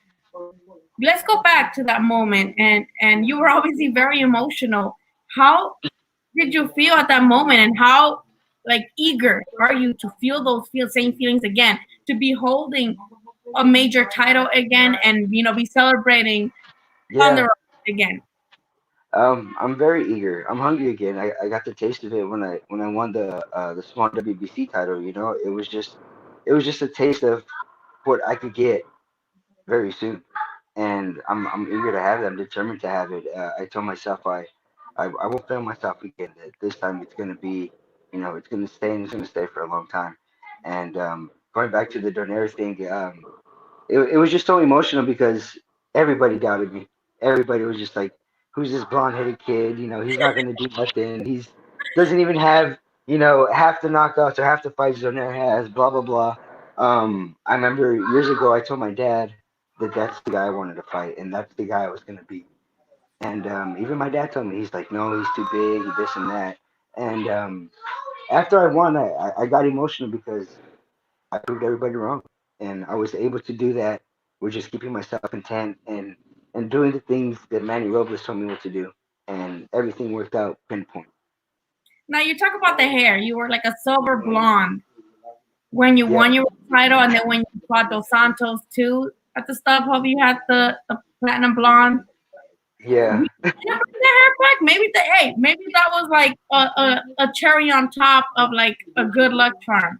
Let's go back to that moment, and you were obviously very emotional. How did you feel at that moment, and how like eager are you to feel those same feelings again, to be holding a major title again, and be celebrating on the Yeah. road again? I'm very eager. I'm hungry again. I got the taste of it when I won the small WBC title. It was just a taste of what I could get very soon, and I'm eager to have it. I'm determined to have it. I told myself I won't fail myself again. That this time it's gonna be, it's gonna stay and it's gonna stay for a long time. And going back to the Donaire thing, it was just so emotional because everybody doubted me. Everybody was just like, "Who's this blonde-headed kid? He's not gonna do nothing. He's doesn't even have half the knockouts or half the fights Donaire has. Blah blah blah." I remember years ago I told my dad that that's the guy I wanted to fight and that's the guy I was gonna beat. And even my dad told me he's like, "No, he's too big, this and that." And after I won, I got emotional because I proved everybody wrong, and I was able to do that with just keeping myself content and doing the things that Manny Robles told me what to do, and everything worked out pinpoint. Now you talk about the hair. You were like a silver blonde when you Yeah, won. You were title, and then when you fought Dos Santos too at the StubHub, you had the platinum blonde. Yeah, You didn't bring the hair back. Maybe maybe that was like a cherry on top of like a good luck charm.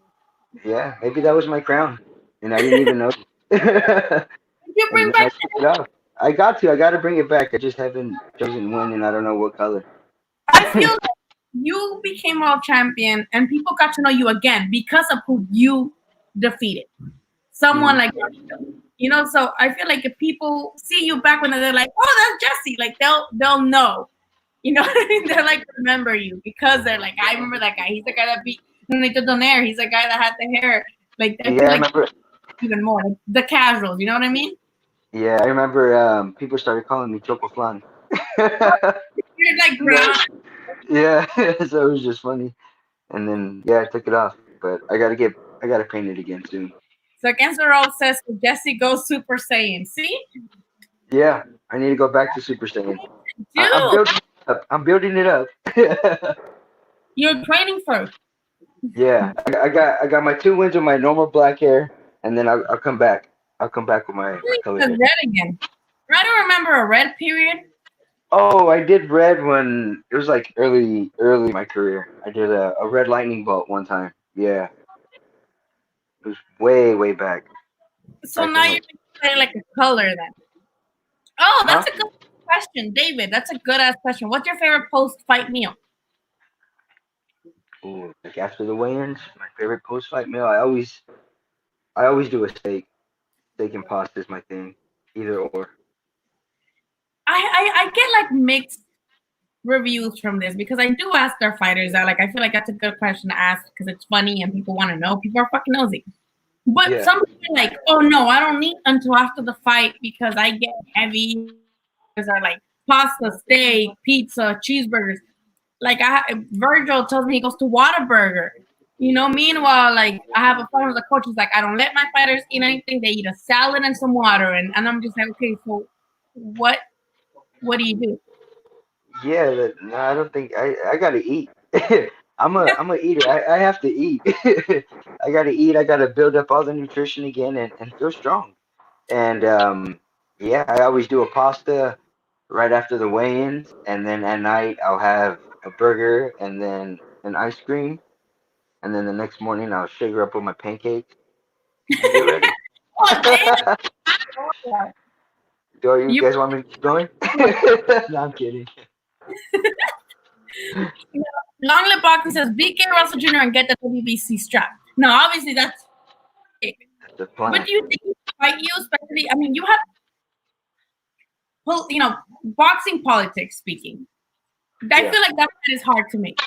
yeah. Maybe that was my crown, and I didn't even know. Did you And bring then I back? took it off. I got to. I got to bring it back. I just haven't chosen when, and I don't know what color. I feel like you became world champion, and people got to know you again because of who you defeated. Someone Mhm. like you know. So I feel like if people see you back when they're like, "Oh, that's Jessie," like they'll know. You know what I mean? They're like remember you because they're like, "I remember that guy. He's the guy that beat Nonito Donaire. He's the guy that had the hair." Like I Yeah, feel I like remember. even more like, the casuals. You know what I mean? Yeah, I remember. People started calling me Choco Flan. You're like ground. Yeah, so it was just funny. And then yeah, I took it off, but I gotta paint it again soon. So Gensero says Jessie goes Super Saiyan. See, Yeah, I need to go back to Super Saiyan. I'm dude, building it up. I'm building it up. you're training for. Yeah, I got my 2 wins with my normal black hair, and then I'll come back. I'll come back with my color The hair. red again. I don't remember a red period. Oh, I did red when it was like early in my career. I did a red lightning bolt one time. Yeah, it was way back So back now when I you're was. playing like a color then. Oh, Huh? that's a good question, David. That's a good ass question. What's your favorite post fight meal? Ooh, like after the weigh-ins, my favorite post-fight meal. I always do a steak. Steak and pasta is my thing. Either or. I get like mixed reviews from this because I do ask our fighters that. Like I feel like that's a good question to ask because it's funny and people want to know. People are fucking nosy. But Yeah. some people are like, oh no, I don't eat until after the fight because I get heavy. Are like pasta, steak, pizza, cheeseburgers. Like Virgil tells me he goes to Whataburger. You know, meanwhile, like I have a phone with the coach. He's like, I don't let my fighters eat anything. They eat a salad and some water, and I'm just like, okay, so what what do you do? Yeah, no, I don't think I gotta eat. I'm a eater. I have to eat. I gotta eat. I gotta build up all the nutrition again and feel strong. And yeah, I always do a pasta right after the weigh-ins, and then at night I'll have a burger and then an ice cream, and then the next morning I'll sugar up with my pancakes and get ready. Oh damn! Do you You guys want me to keep going? No, I'm kidding. Long Lip Boxing says BK Russell Jr. and get the WBC strap. No, obviously that's it. That's the But plan. do you think he fight you, especially? I mean, you have you know boxing politics speaking. I Yeah. feel like that is hard to make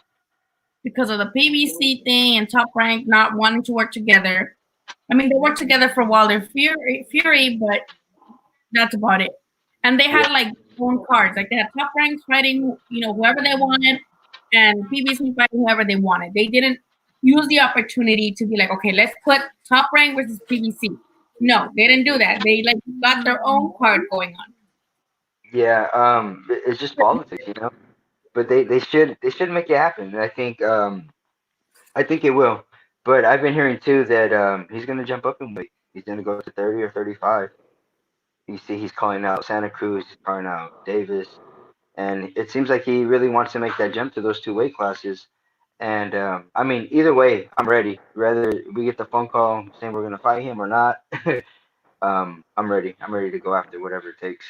because of the PBC thing and Top Rank not wanting to work together. I mean, they worked together for Wilder Fury, but that's about it. And they Yeah. had like their own cards, like they had Top Rank fighting, you know, whoever they wanted, and PBC fighting whoever they wanted. They didn't use the opportunity to be like, okay, let's put Top Rank versus PBC. No, they didn't do that. They like got their own card going on. Yeah. It's just politics, you know. But they should make it happen. And I think it will. But I've been hearing too that he's gonna jump up in weight. He's gonna go to 30 or 35. You see, he's calling out Santa Cruz, he's calling out Davis, and it seems like he really wants to make that jump to those two weight classes. And I mean, either way, I'm ready. Whether we get the phone call saying we're gonna fight him or not, I'm ready. I'm ready to go after whatever it takes.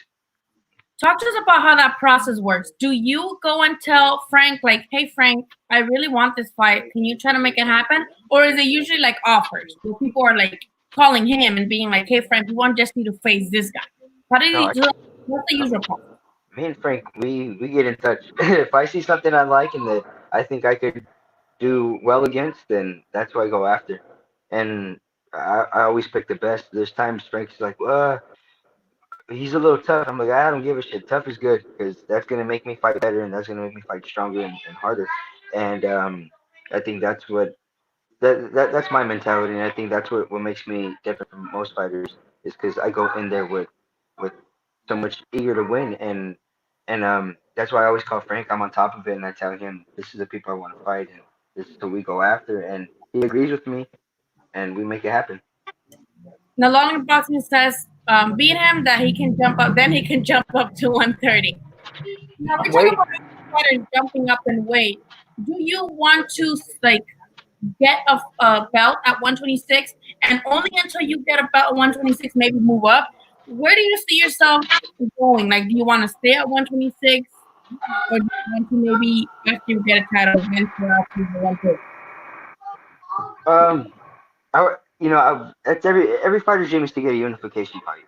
Talk to us about how that process works. Do you go and tell Frank, like, hey, Frank, I really want this fight. Can you try to make it happen? Or is it usually like offers where people are like calling him and being like, hey, Frank, we want Jesse to face this guy? How did No, he do that? What's the usual process? me and Frank, we get in touch. If I see something I like and that I think I could do well against, then that's what I go after. And I always pick the best. There's times Frank's like, he's a little tough. I'm like, I don't give a shit. Tough is good because that's gonna make me fight better and that's gonna make me fight stronger and harder. And I think that's what that's my mentality, and I think that's what makes me different from most fighters is because I go in there with so much eager to win, and that's why I always call Frank. I'm on top of it, and I tell him this is the people I want to fight, and this is who we go after, and he agrees with me, and we make it happen. Now, Long Boxing says beat him that he can jump up. Then he can jump up to 130. Now we talk Wait, about fighters jumping up in weight. Do you want to like get a belt at 126 and only until you get a belt at 126 maybe move up? Where do you see yourself going? Like, do you want to stay at 126 or do you want to maybe after you get a title venture out to the 130? um, that's every fighter's dream is to get a unification fight,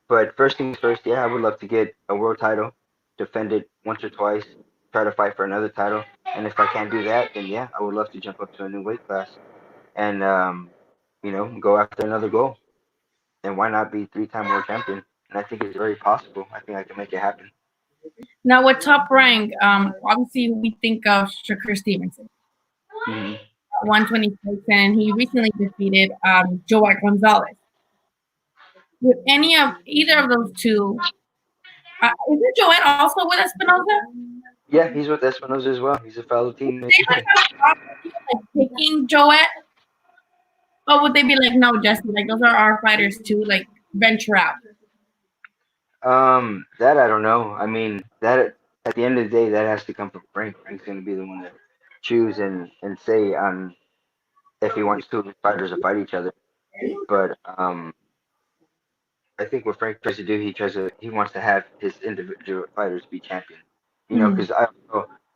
but first things first, yeah, I would love to get a world title, defend it once or twice, try to fight for another title, and if I can't do that, then yeah, I would love to jump up to a new weight class and go after another goal. And why not be three-time world champion? And I think it's very possible. I think I can make it happen. Now with Top Rank, obviously we think of Shakur Stevenson, Hmm. 126, and he recently defeated Joaquin Gonzalez. With any of either of those two, isn't Joanne also with Espinosa? Yeah, he's with Espinosa as well. He's a fellow Would teammate. they like have a problem with you, like picking Joette? Or would they be like, no, Jesse, like those are our fighters too, like venture out? That I don't know. I mean, that at the end of the day, that has to come from Frank. Frank's going to be the one to choose and say on if he wants two of his fighters to fight each other. But I think what Frank tries to do, he wants to have his individual fighters be champion. Hmm. Because I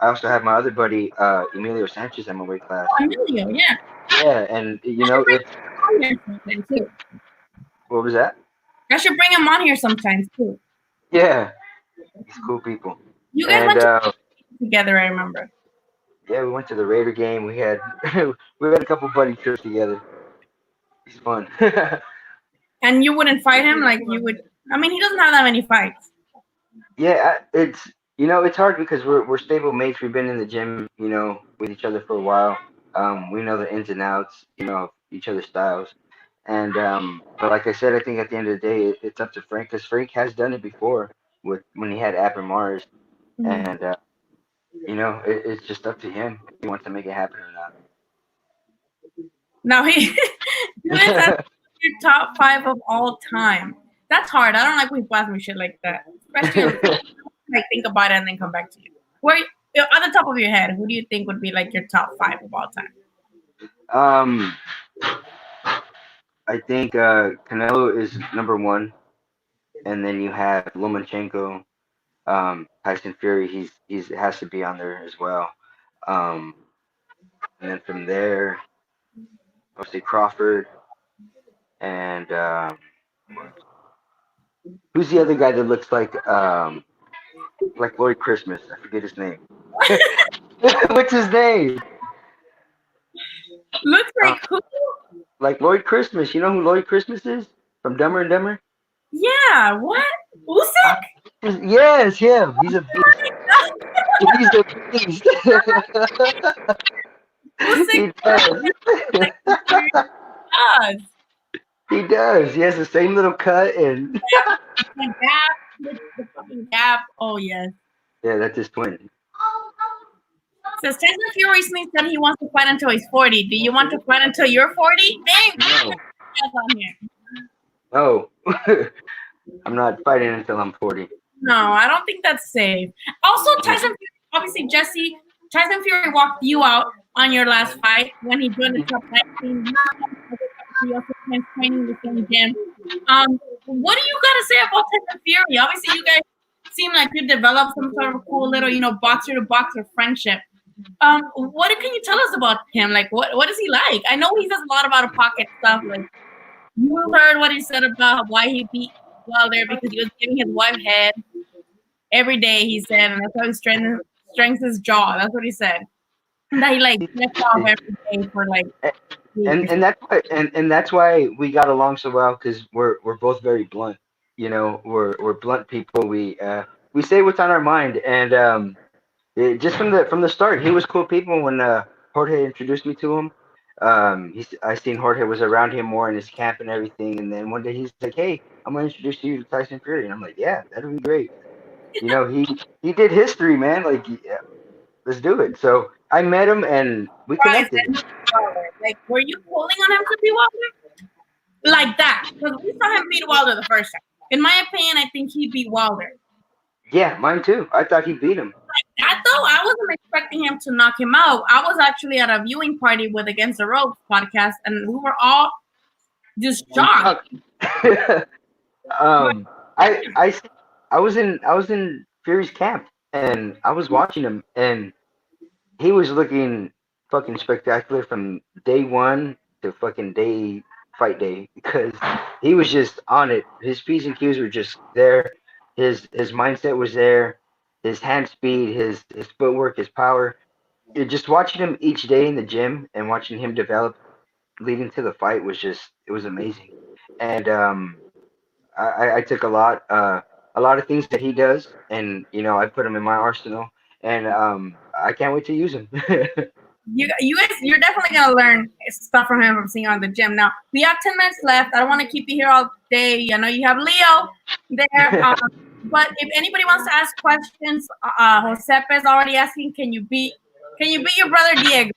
also have my other buddy Emilio Sanchez in my weight class. Oh, Emilio, yeah. Yeah, and I should bring it's him on here sometime too. what was that? I should bring him on here sometimes too. Yeah, he's cool people. You guys And went to together, I remember. yeah, we went to the Raider game. We had we had a couple buddy trips together. He's fun. And you wouldn't fight him like you would. I mean, he doesn't have that many fights. Yeah, it's hard because we're stable mates. We've been in the gym, with each other for a while. We know the ins and outs, of each other's styles. And but like I said, I think at the end of the day, it's up to Frank because Frank has done it before with when he had Abner Mars, Mhm. and it's just up to him if he wants to make it happen or Now he this as not. your top five of all time. That's hard. I don't like when people ask me shit like that, especially like think about it and then come back to you. Where at the top of your head, who do you think would be like your top five of all time? um, I think Canelo is number one, and then you have Lomachenko, Tyson Fury. He's has to be on there as well. Um, and then from there, I'll say Crawford and who's the other guy that looks like Lloyd Christmas? I forget his name. What's his name? Looks Uh, like who? like Lloyd Christmas. You know who Lloyd Christmas is from Dumber and Dumber? Yeah, what? Uh, Usyk? yes, him. He's a beast. He's a beast. Usyk He does. like does. He does. He has the same little cut and The gap, the fucking gap. Oh yes. yeah, that's his twin. Says Tyson Fury recently said he wants to fight until he's 40. Do you want to fight until you're 40? Dang, No, that's on here. no, I'm not fighting until I'm 40. No, I don't think that's safe. Also, Tyson Fury, obviously, Jesse, Tyson Fury walked you out on your last fight when he joined the top 19. He also spent training in the same gym. What do you got to say about Tyson Fury? Obviously, you guys seem like you developed some sort of cool little, boxer to boxer friendship. What can you tell us about him? Like, what is he like? I know he does a lot of out of pocket stuff. Like, you heard what he said about why he beat Wilder because he was giving his wife head every day. He said, and that's how he strengthens his jaw. That's what he said. And that he like left off every day for like years. And that's why we got along so well because we're both very blunt. We're blunt people. We say what's on our mind, and just from the start, he was cool people when Jorge introduced me to him. I seen Jorge was around him more in his camp and everything, and then one day he's like, "Hey, I'm gonna introduce you to Tyson Fury," and I'm like, "Yeah, that'd be great." He did history, man. Like, yeah, let's do it. So I met him and we Surprised connected. that he beat Wilder. Like, were you pulling on him to be Wilder? like that. Because we saw him beat Wilder the first time. In my opinion, I think he beat Wilder. Yeah, mine too. I thought he beat him. I wasn't expecting him to knock him out. I was actually at a viewing party with Against the Ropes podcast, and we were all just shocked. But um, I I was in Fury's camp, and I was watching him, and he was looking fucking spectacular from day one to fucking fight day because he was just on it. His P's and Q's were just there. His mindset was there. His hand speed, his footwork, his power. Just watching him each day in the gym and watching him develop leading to the fight was just it was amazing. And I took a lot of things that he does, and I put them in my arsenal, and I can't wait to use them. you guys, you're definitely gonna learn stuff from him from seeing on the gym. Now we have 10 minutes left. I don't want to keep you here all day. I know you have Leo there, but if anybody wants to ask questions, Josepe's already asking, can you beat your brother Diego?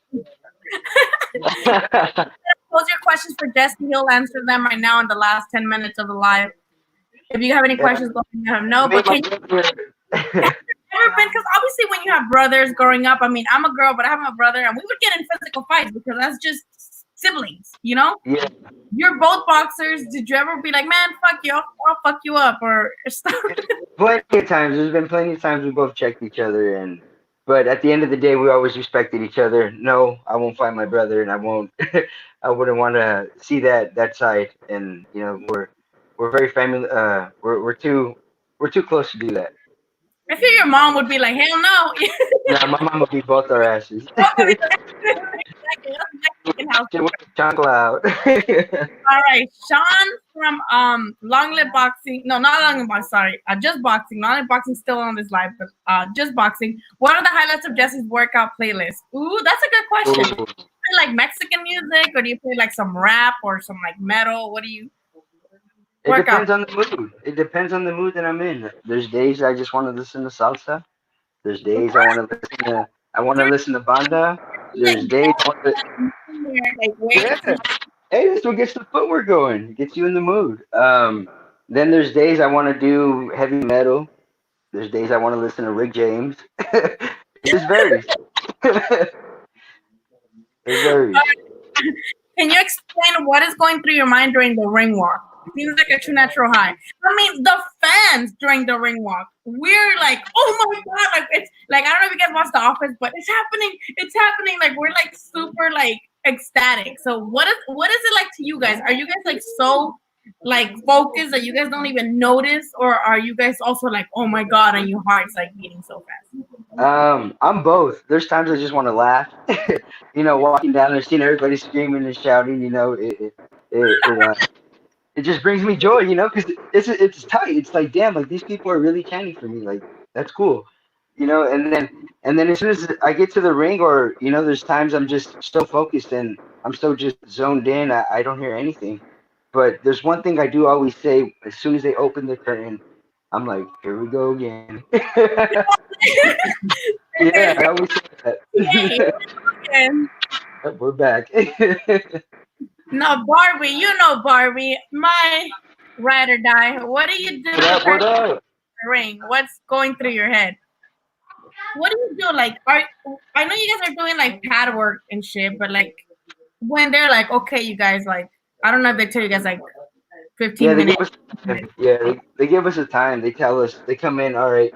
Pose your questions for Jesse. He'll answer them right now in the last 10 minutes of the live. If you have any questions, go ahead and let him know. But can you ever been, because obviously when you have brothers growing up, I mean, I'm a girl, but I have a brother, and we would get in physical fights because that's just siblings, you know? Yeah. You're both boxers. Did you ever be like, man, fuck you, I'll fuck you up, or stuff? Plenty of times. There's been plenty of times we both checked each other, but at the end of the day, we always respected each other. No, I won't fight my brother, and I won't. I wouldn't want to see that side. And we're very family. We're too close to do that. I feel your mom would be like, hell no. Yeah, my mom would beat both our asses. She would chocolate out. All right, Sean from Long Live Boxing. No, not Long Live Boxing. Sorry, just boxing. Long Live Boxing still on this live, but just boxing. What are the highlights of Jesse's workout playlist? Ooh, that's a good question. Ooh. Do you play like Mexican music, or do you play like some rap or some like metal? What do you It work out? depends on the mood. It depends on the mood that I'm in. There's days I just want to listen to salsa. There's days I want to listen to banda. There's days I want to, Like, wait. yeah. Hey, this what gets the footwork going. Gets you in the mood. Then there's days I want to do heavy metal. There's days I want to listen to Rick James. It just varies. It varies. Can you explain what is going through your mind during the ring walk? It seems like a true natural high. I mean, the fans during the ring walk, we're like, oh my god, like it's like I don't know if you guys watch The Office, but it's happening. Like we're like super like ecstatic. So what is it like to you guys? Are you guys like so like focused that you guys don't even notice, or are you guys also like, oh my god, and your heart's like beating so fast? I'm both. There's times I just want to laugh. Walking down there, seeing everybody screaming and shouting. It, it, uh, it just brings me joy. Because it's tight. It's like damn, like these people are really chanting for me. Like that's cool. And then as soon as I get to the ring, or there's times I'm just so focused and I'm so just zoned in. I don't hear anything. But there's one thing I do always say as soon as they open the curtain. I'm like, here we go again. Yeah, I always say Yay. that. We're back. No, Barbie, Barbie, my ride or die. What do you do What during up? the ring? What's going through your head? What do you do? Like, I know you guys are doing like pad work and shit, but like when they're like, okay, you guys, like, I don't know if they tell you guys like 15 Yeah, they minutes. give us yeah, they give us a time. They tell us they come in, all right,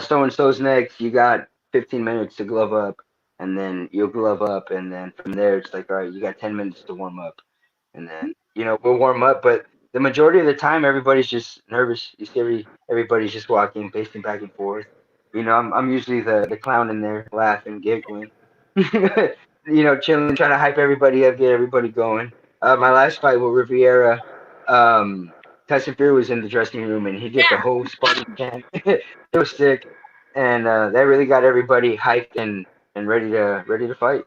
so and so's next. You got 15 minutes to glove up, and then you'll glove up, and then from there it's like, all right, you got 10 minutes to warm up, and then we'll warm up. But the majority of the time, everybody's just nervous. You see, everybody's just walking, pacing back and forth. I'm usually the clown in there, laughing, giggling, chilling, trying to hype everybody up, get everybody going. My last fight with Riviera, Tyson Fury was in the dressing room and he did the whole Sparring chant. It was sick, and that really got everybody hyped and ready to fight.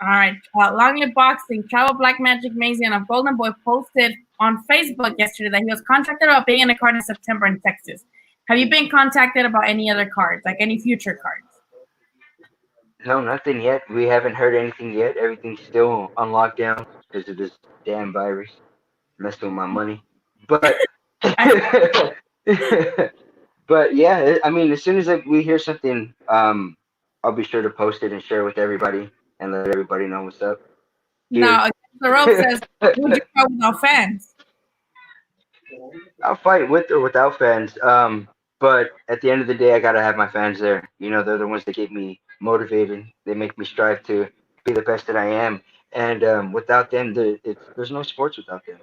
All right. Long Live Boxing, Travel Black Magic Mazian of Golden Boy posted on Facebook yesterday that he was contacted about being in a card in September in Texas. Have you been contacted about any other cards, like any future cards? No, nothing yet. We haven't heard anything yet. Everything's still on lockdown. because of this damn virus messing with my money. But I, but yeah, I mean, as soon as we hear something, I'll be sure to post it and share it with everybody and let everybody know what's up here. now, the rope says, would you fight without fans? I'll fight with or without fans. But at the end of the day, I gotta have my fans there. You know, they're the ones that keep me motivated. They make me strive to be the best that I am. And without them, there's no sports without them.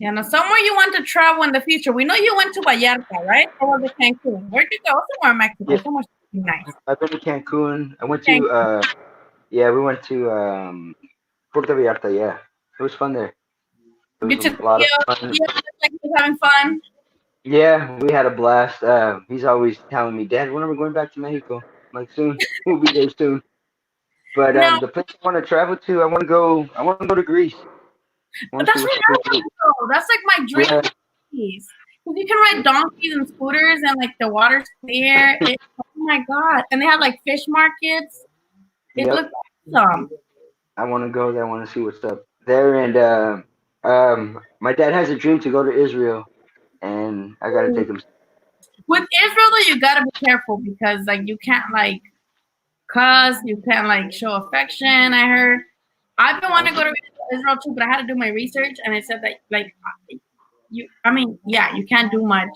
Yeah, now somewhere you want to travel in the future. We know you went to Vallarta, right? Or was it Cancun? Where'd you go? Somewhere in Mexico. Yeah, Somewhere nice. I've been to Cancun. I went to Cancun. yeah, we went to Puerto Vallarta. Yeah, it was fun there. It You was took a lot of video. fun. You looked like you was having fun. Yeah, we had a blast. He's always telling me, Dad, when are we going back to Mexico? I'm like, soon. We'll be there soon. But No, the place I want to travel to, I want to go. I want to go to Greece. I but want to see that's what's where up in I Greece. want to go. That's like my dream Yeah, place. Because you can ride donkeys and scooters and like the water's clear. Oh my god! And they have like fish markets. It yep. looks awesome. I want to go there. I want to see what's up there. And my dad has a dream to go to Israel, and I got to take him. With Israel though, you gotta be careful because like you can't like cuss, you can't like show affection. I heard. I've been wanting to go to Israel too, but I had to do my research, and it said that like you. I mean, yeah, you can't do much,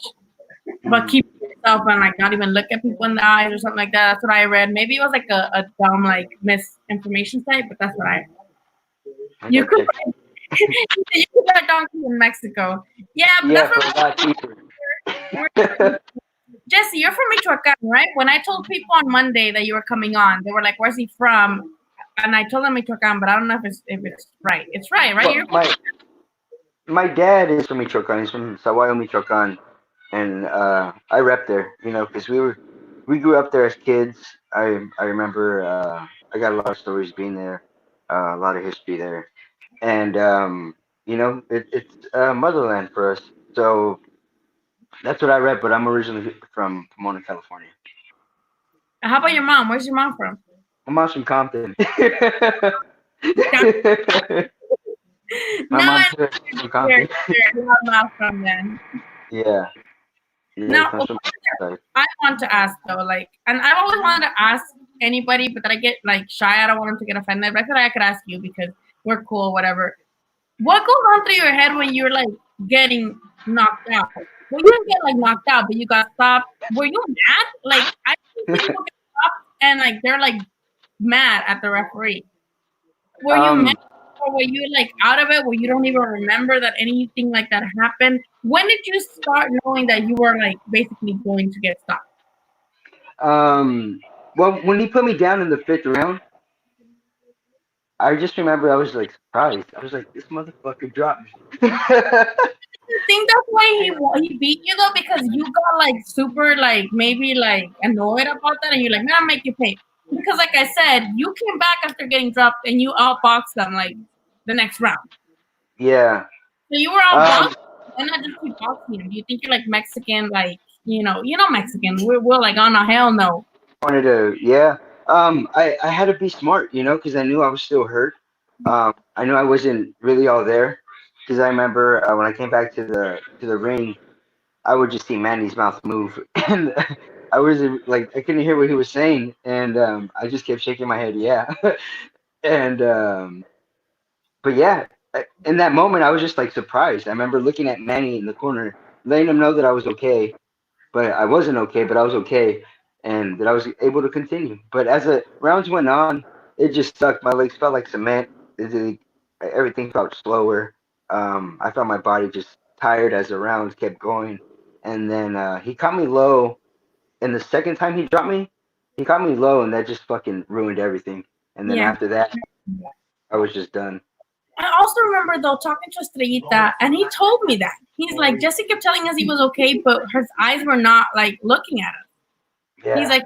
but keep yourself and like not even look at people in the eyes or something like that. That's what I read. Maybe it was like a dumb like misinformation site, but that's what I. I You got to could. check. You could buy a donkey in Mexico. Yeah, but Yeah, that's for a what lot cheaper. we're Jesse, you're from Michoacan, right? When I told people on Monday that you were coming on, they were like, "Where's he from?" And I told them Michoacan, but I don't know if it's right. It's right, right? Well, my dad is from Michoacan. He's from Saguayo, Michoacan, and I rep there. You know, because we grew up there as kids. I remember I got a lot of stories being there, a lot of history there, and you know it's motherland for us. So that's what I rep. But I'm originally from Pomona, California. How about your mom? Where's your mom from? I'm mom's from Compton. My Now mom's I know from where Compton. your mom from then. Yeah, yeah, Now comes from my side. I want to ask though, like, and I've always wanted to ask anybody, but then I get like shy. I don't want them to get offended. But I feel like I could ask you because we're cool, whatever. What goes on through your head when you're like getting knocked out? Well, you didn't get like knocked out, but you got stopped. Were you mad? Like I see people get stopped and like they're like mad at the referee. Were you mad Um, or were you like out of it where you don't even remember that anything like that happened? When did you start knowing that you were like basically going to get stopped? well, when he put me down in the fifth round, I just remember I was like surprised. I was like, this motherfucker dropped me. You think that's why he beat you though? Because you got like super like maybe like annoyed about that, and you're like, man, I'll make you pay. Because like I said, you came back after getting dropped, and you outboxed them like the next round. Yeah. So you were Um, outboxed. Why not just keep boxing him? Do you think you're like Mexican? Like you know Mexican. We're like, oh no, hell no. wanted to, yeah. I had to be smart, you know, because I knew I was still hurt. I knew I wasn't really all there, because I remember when I came back to the ring, I would just see Manny's mouth move, and I was like, I couldn't hear what he was saying, and I just kept shaking my head, yeah. And but yeah, in that moment, I was just like surprised. I remember looking at Manny in the corner, letting him know that I was okay, but I wasn't okay, but I was okay, and that I was able to continue. But as the rounds went on, it just sucked. My legs felt like cement. Everything felt slower. I felt my body just tired as the rounds kept going. And then he caught me low. And the second time he dropped me, he caught me low, and that just fucking ruined everything. And then Yeah. after that, I was just done. I also remember though talking to Estrellita, and he told me that he's like Jesse kept telling us he was okay, but his eyes were not like looking at us. He's Yeah. like,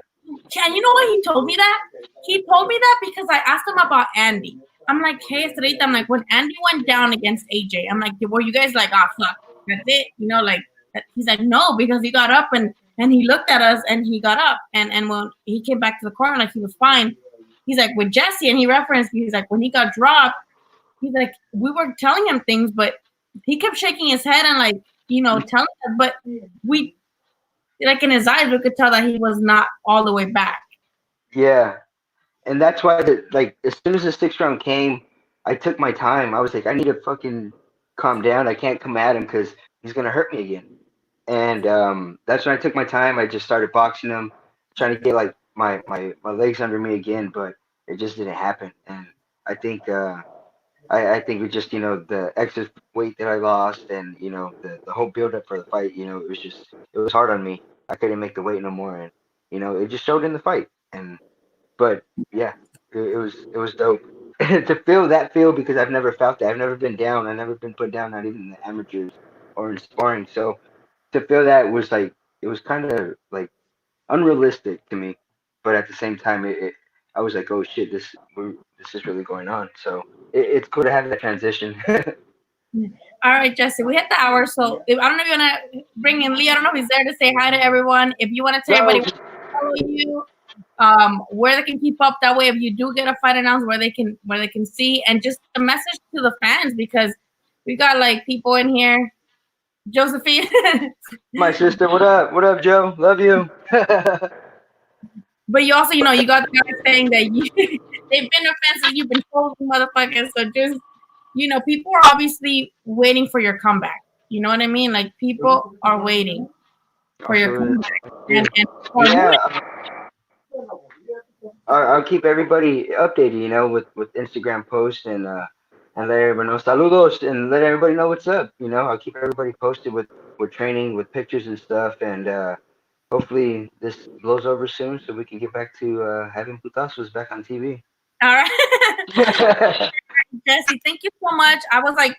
can you know why he told me that? He told me that because I asked him about Andy. I'm like, hey, Estrellita, I'm like, when Andy went down against AJ, I'm like, were you guys like, ah, fuck, that's it? You know, like, he's like, no, because he got up and he looked at us and he got up. And when he came back to the corner, like, he was fine. He's like, with Jesse, and he referenced, he's like, when he got dropped, he's like, we were telling him things, but he kept shaking his head and like, telling us, but we, like in his eyes, we could tell that he was not all the way back. Yeah, and that's why like as soon as the sixth round came, I took my time. I was like, I need to fucking calm down. I can't come at him because he's gonna hurt me again. And that's when I took my time. I just started boxing him, trying to get like my legs under me again, but it just didn't happen. And I think I think it just the excess weight that I lost, and the whole build up for the fight. It was hard on me. I couldn't make the weight no more, and it just showed in the fight. And but yeah, it was dope to feel that feel because I've never felt that. I've never been down. I've never been put down, not even in the amateurs or in sparring. So to feel that was like it was kind of like unrealistic to me, but at the same time, I was like, oh shit, this is really going on. So it's cool to have that transition. All right, Jesse, we hit the hour, so I don't know if you want to bring in Lee. I don't know if he's there to say hi to everyone. If you want to tell everybody where to follow you, where they can keep up. That way, if you do get a fight announced, where they can see, and just a message to the fans because we got like people in here. Josephine, My sister, what up? What up, Joe? Love you. but you also, you got the guys saying that they've been offensive. You've been trolling motherfuckers. So just, people are obviously waiting for your comeback. You know what I mean? Like people are waiting for your comeback. And yeah. I'll keep everybody updated, with Instagram posts and let everybody know saludos and let everybody know what's up. I'll keep everybody posted with training, with pictures and stuff, and hopefully this blows over soon so we can get back to having putazos back on TV. All right, Jesse, thank you so much. I was like,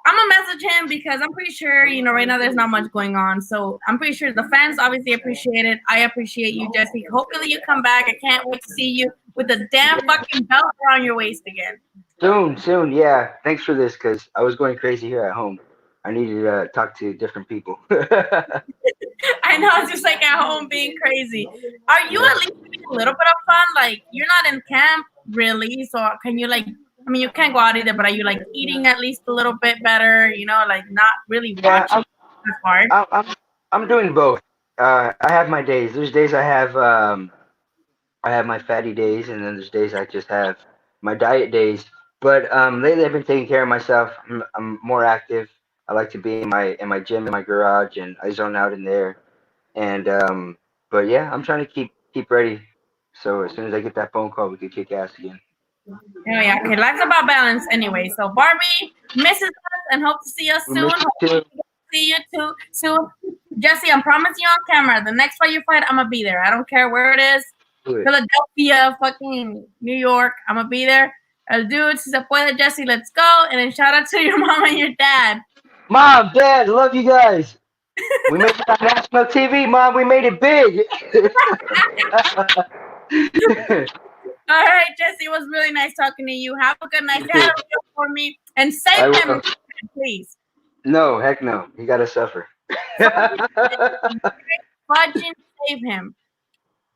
I'm gonna message him because I'm pretty sure, right now there's not much going on. So I'm pretty sure the fans obviously appreciate it. I appreciate you, Jesse. Hopefully you come back. I can't wait to see you with the damn fucking belt around your waist again. Soon, yeah. Thanks for this because I was going crazy here at home. I needed to talk to different people. I know, it's just like at home being crazy. Are you at least having a little bit of fun? Like you're not in camp really, so can you like? I mean, you can't go out either, but are you like eating at least a little bit better? Like not really watching as hard. I'm doing both. I have my days. There's days I have my fatty days, and then there's days I just have my diet days. But lately, I've been taking care of myself. I'm more active. I like to be in my gym in my garage, and I zone out in there. And but yeah, I'm trying to keep ready. So as soon as I get that phone call, we can kick ass again. Oh yeah, okay. Life's about balance anyway. So Barbie misses us and hope to see us soon. See you too soon. Jesse, I'm promising you on camera. The next fight you fight, I'm gonna be there. I don't care where it is. Philadelphia, fucking New York. I'm gonna be there. Dude, si se puede, Jesse, let's go. And then shout out to your mom and your dad. Mom, Dad, love you guys. We made it on national TV, Mom. We made it big. All right, Jesse, it was really nice talking to you. Have a good night. Say hello for me and save him, please. No, heck no. You gotta suffer. Fudging save him.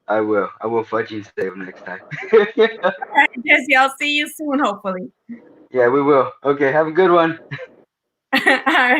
I will. I will fudge and save him next time. All right, Jesse, I'll see you soon, hopefully. Yeah, we will. Okay, have a good one. All right.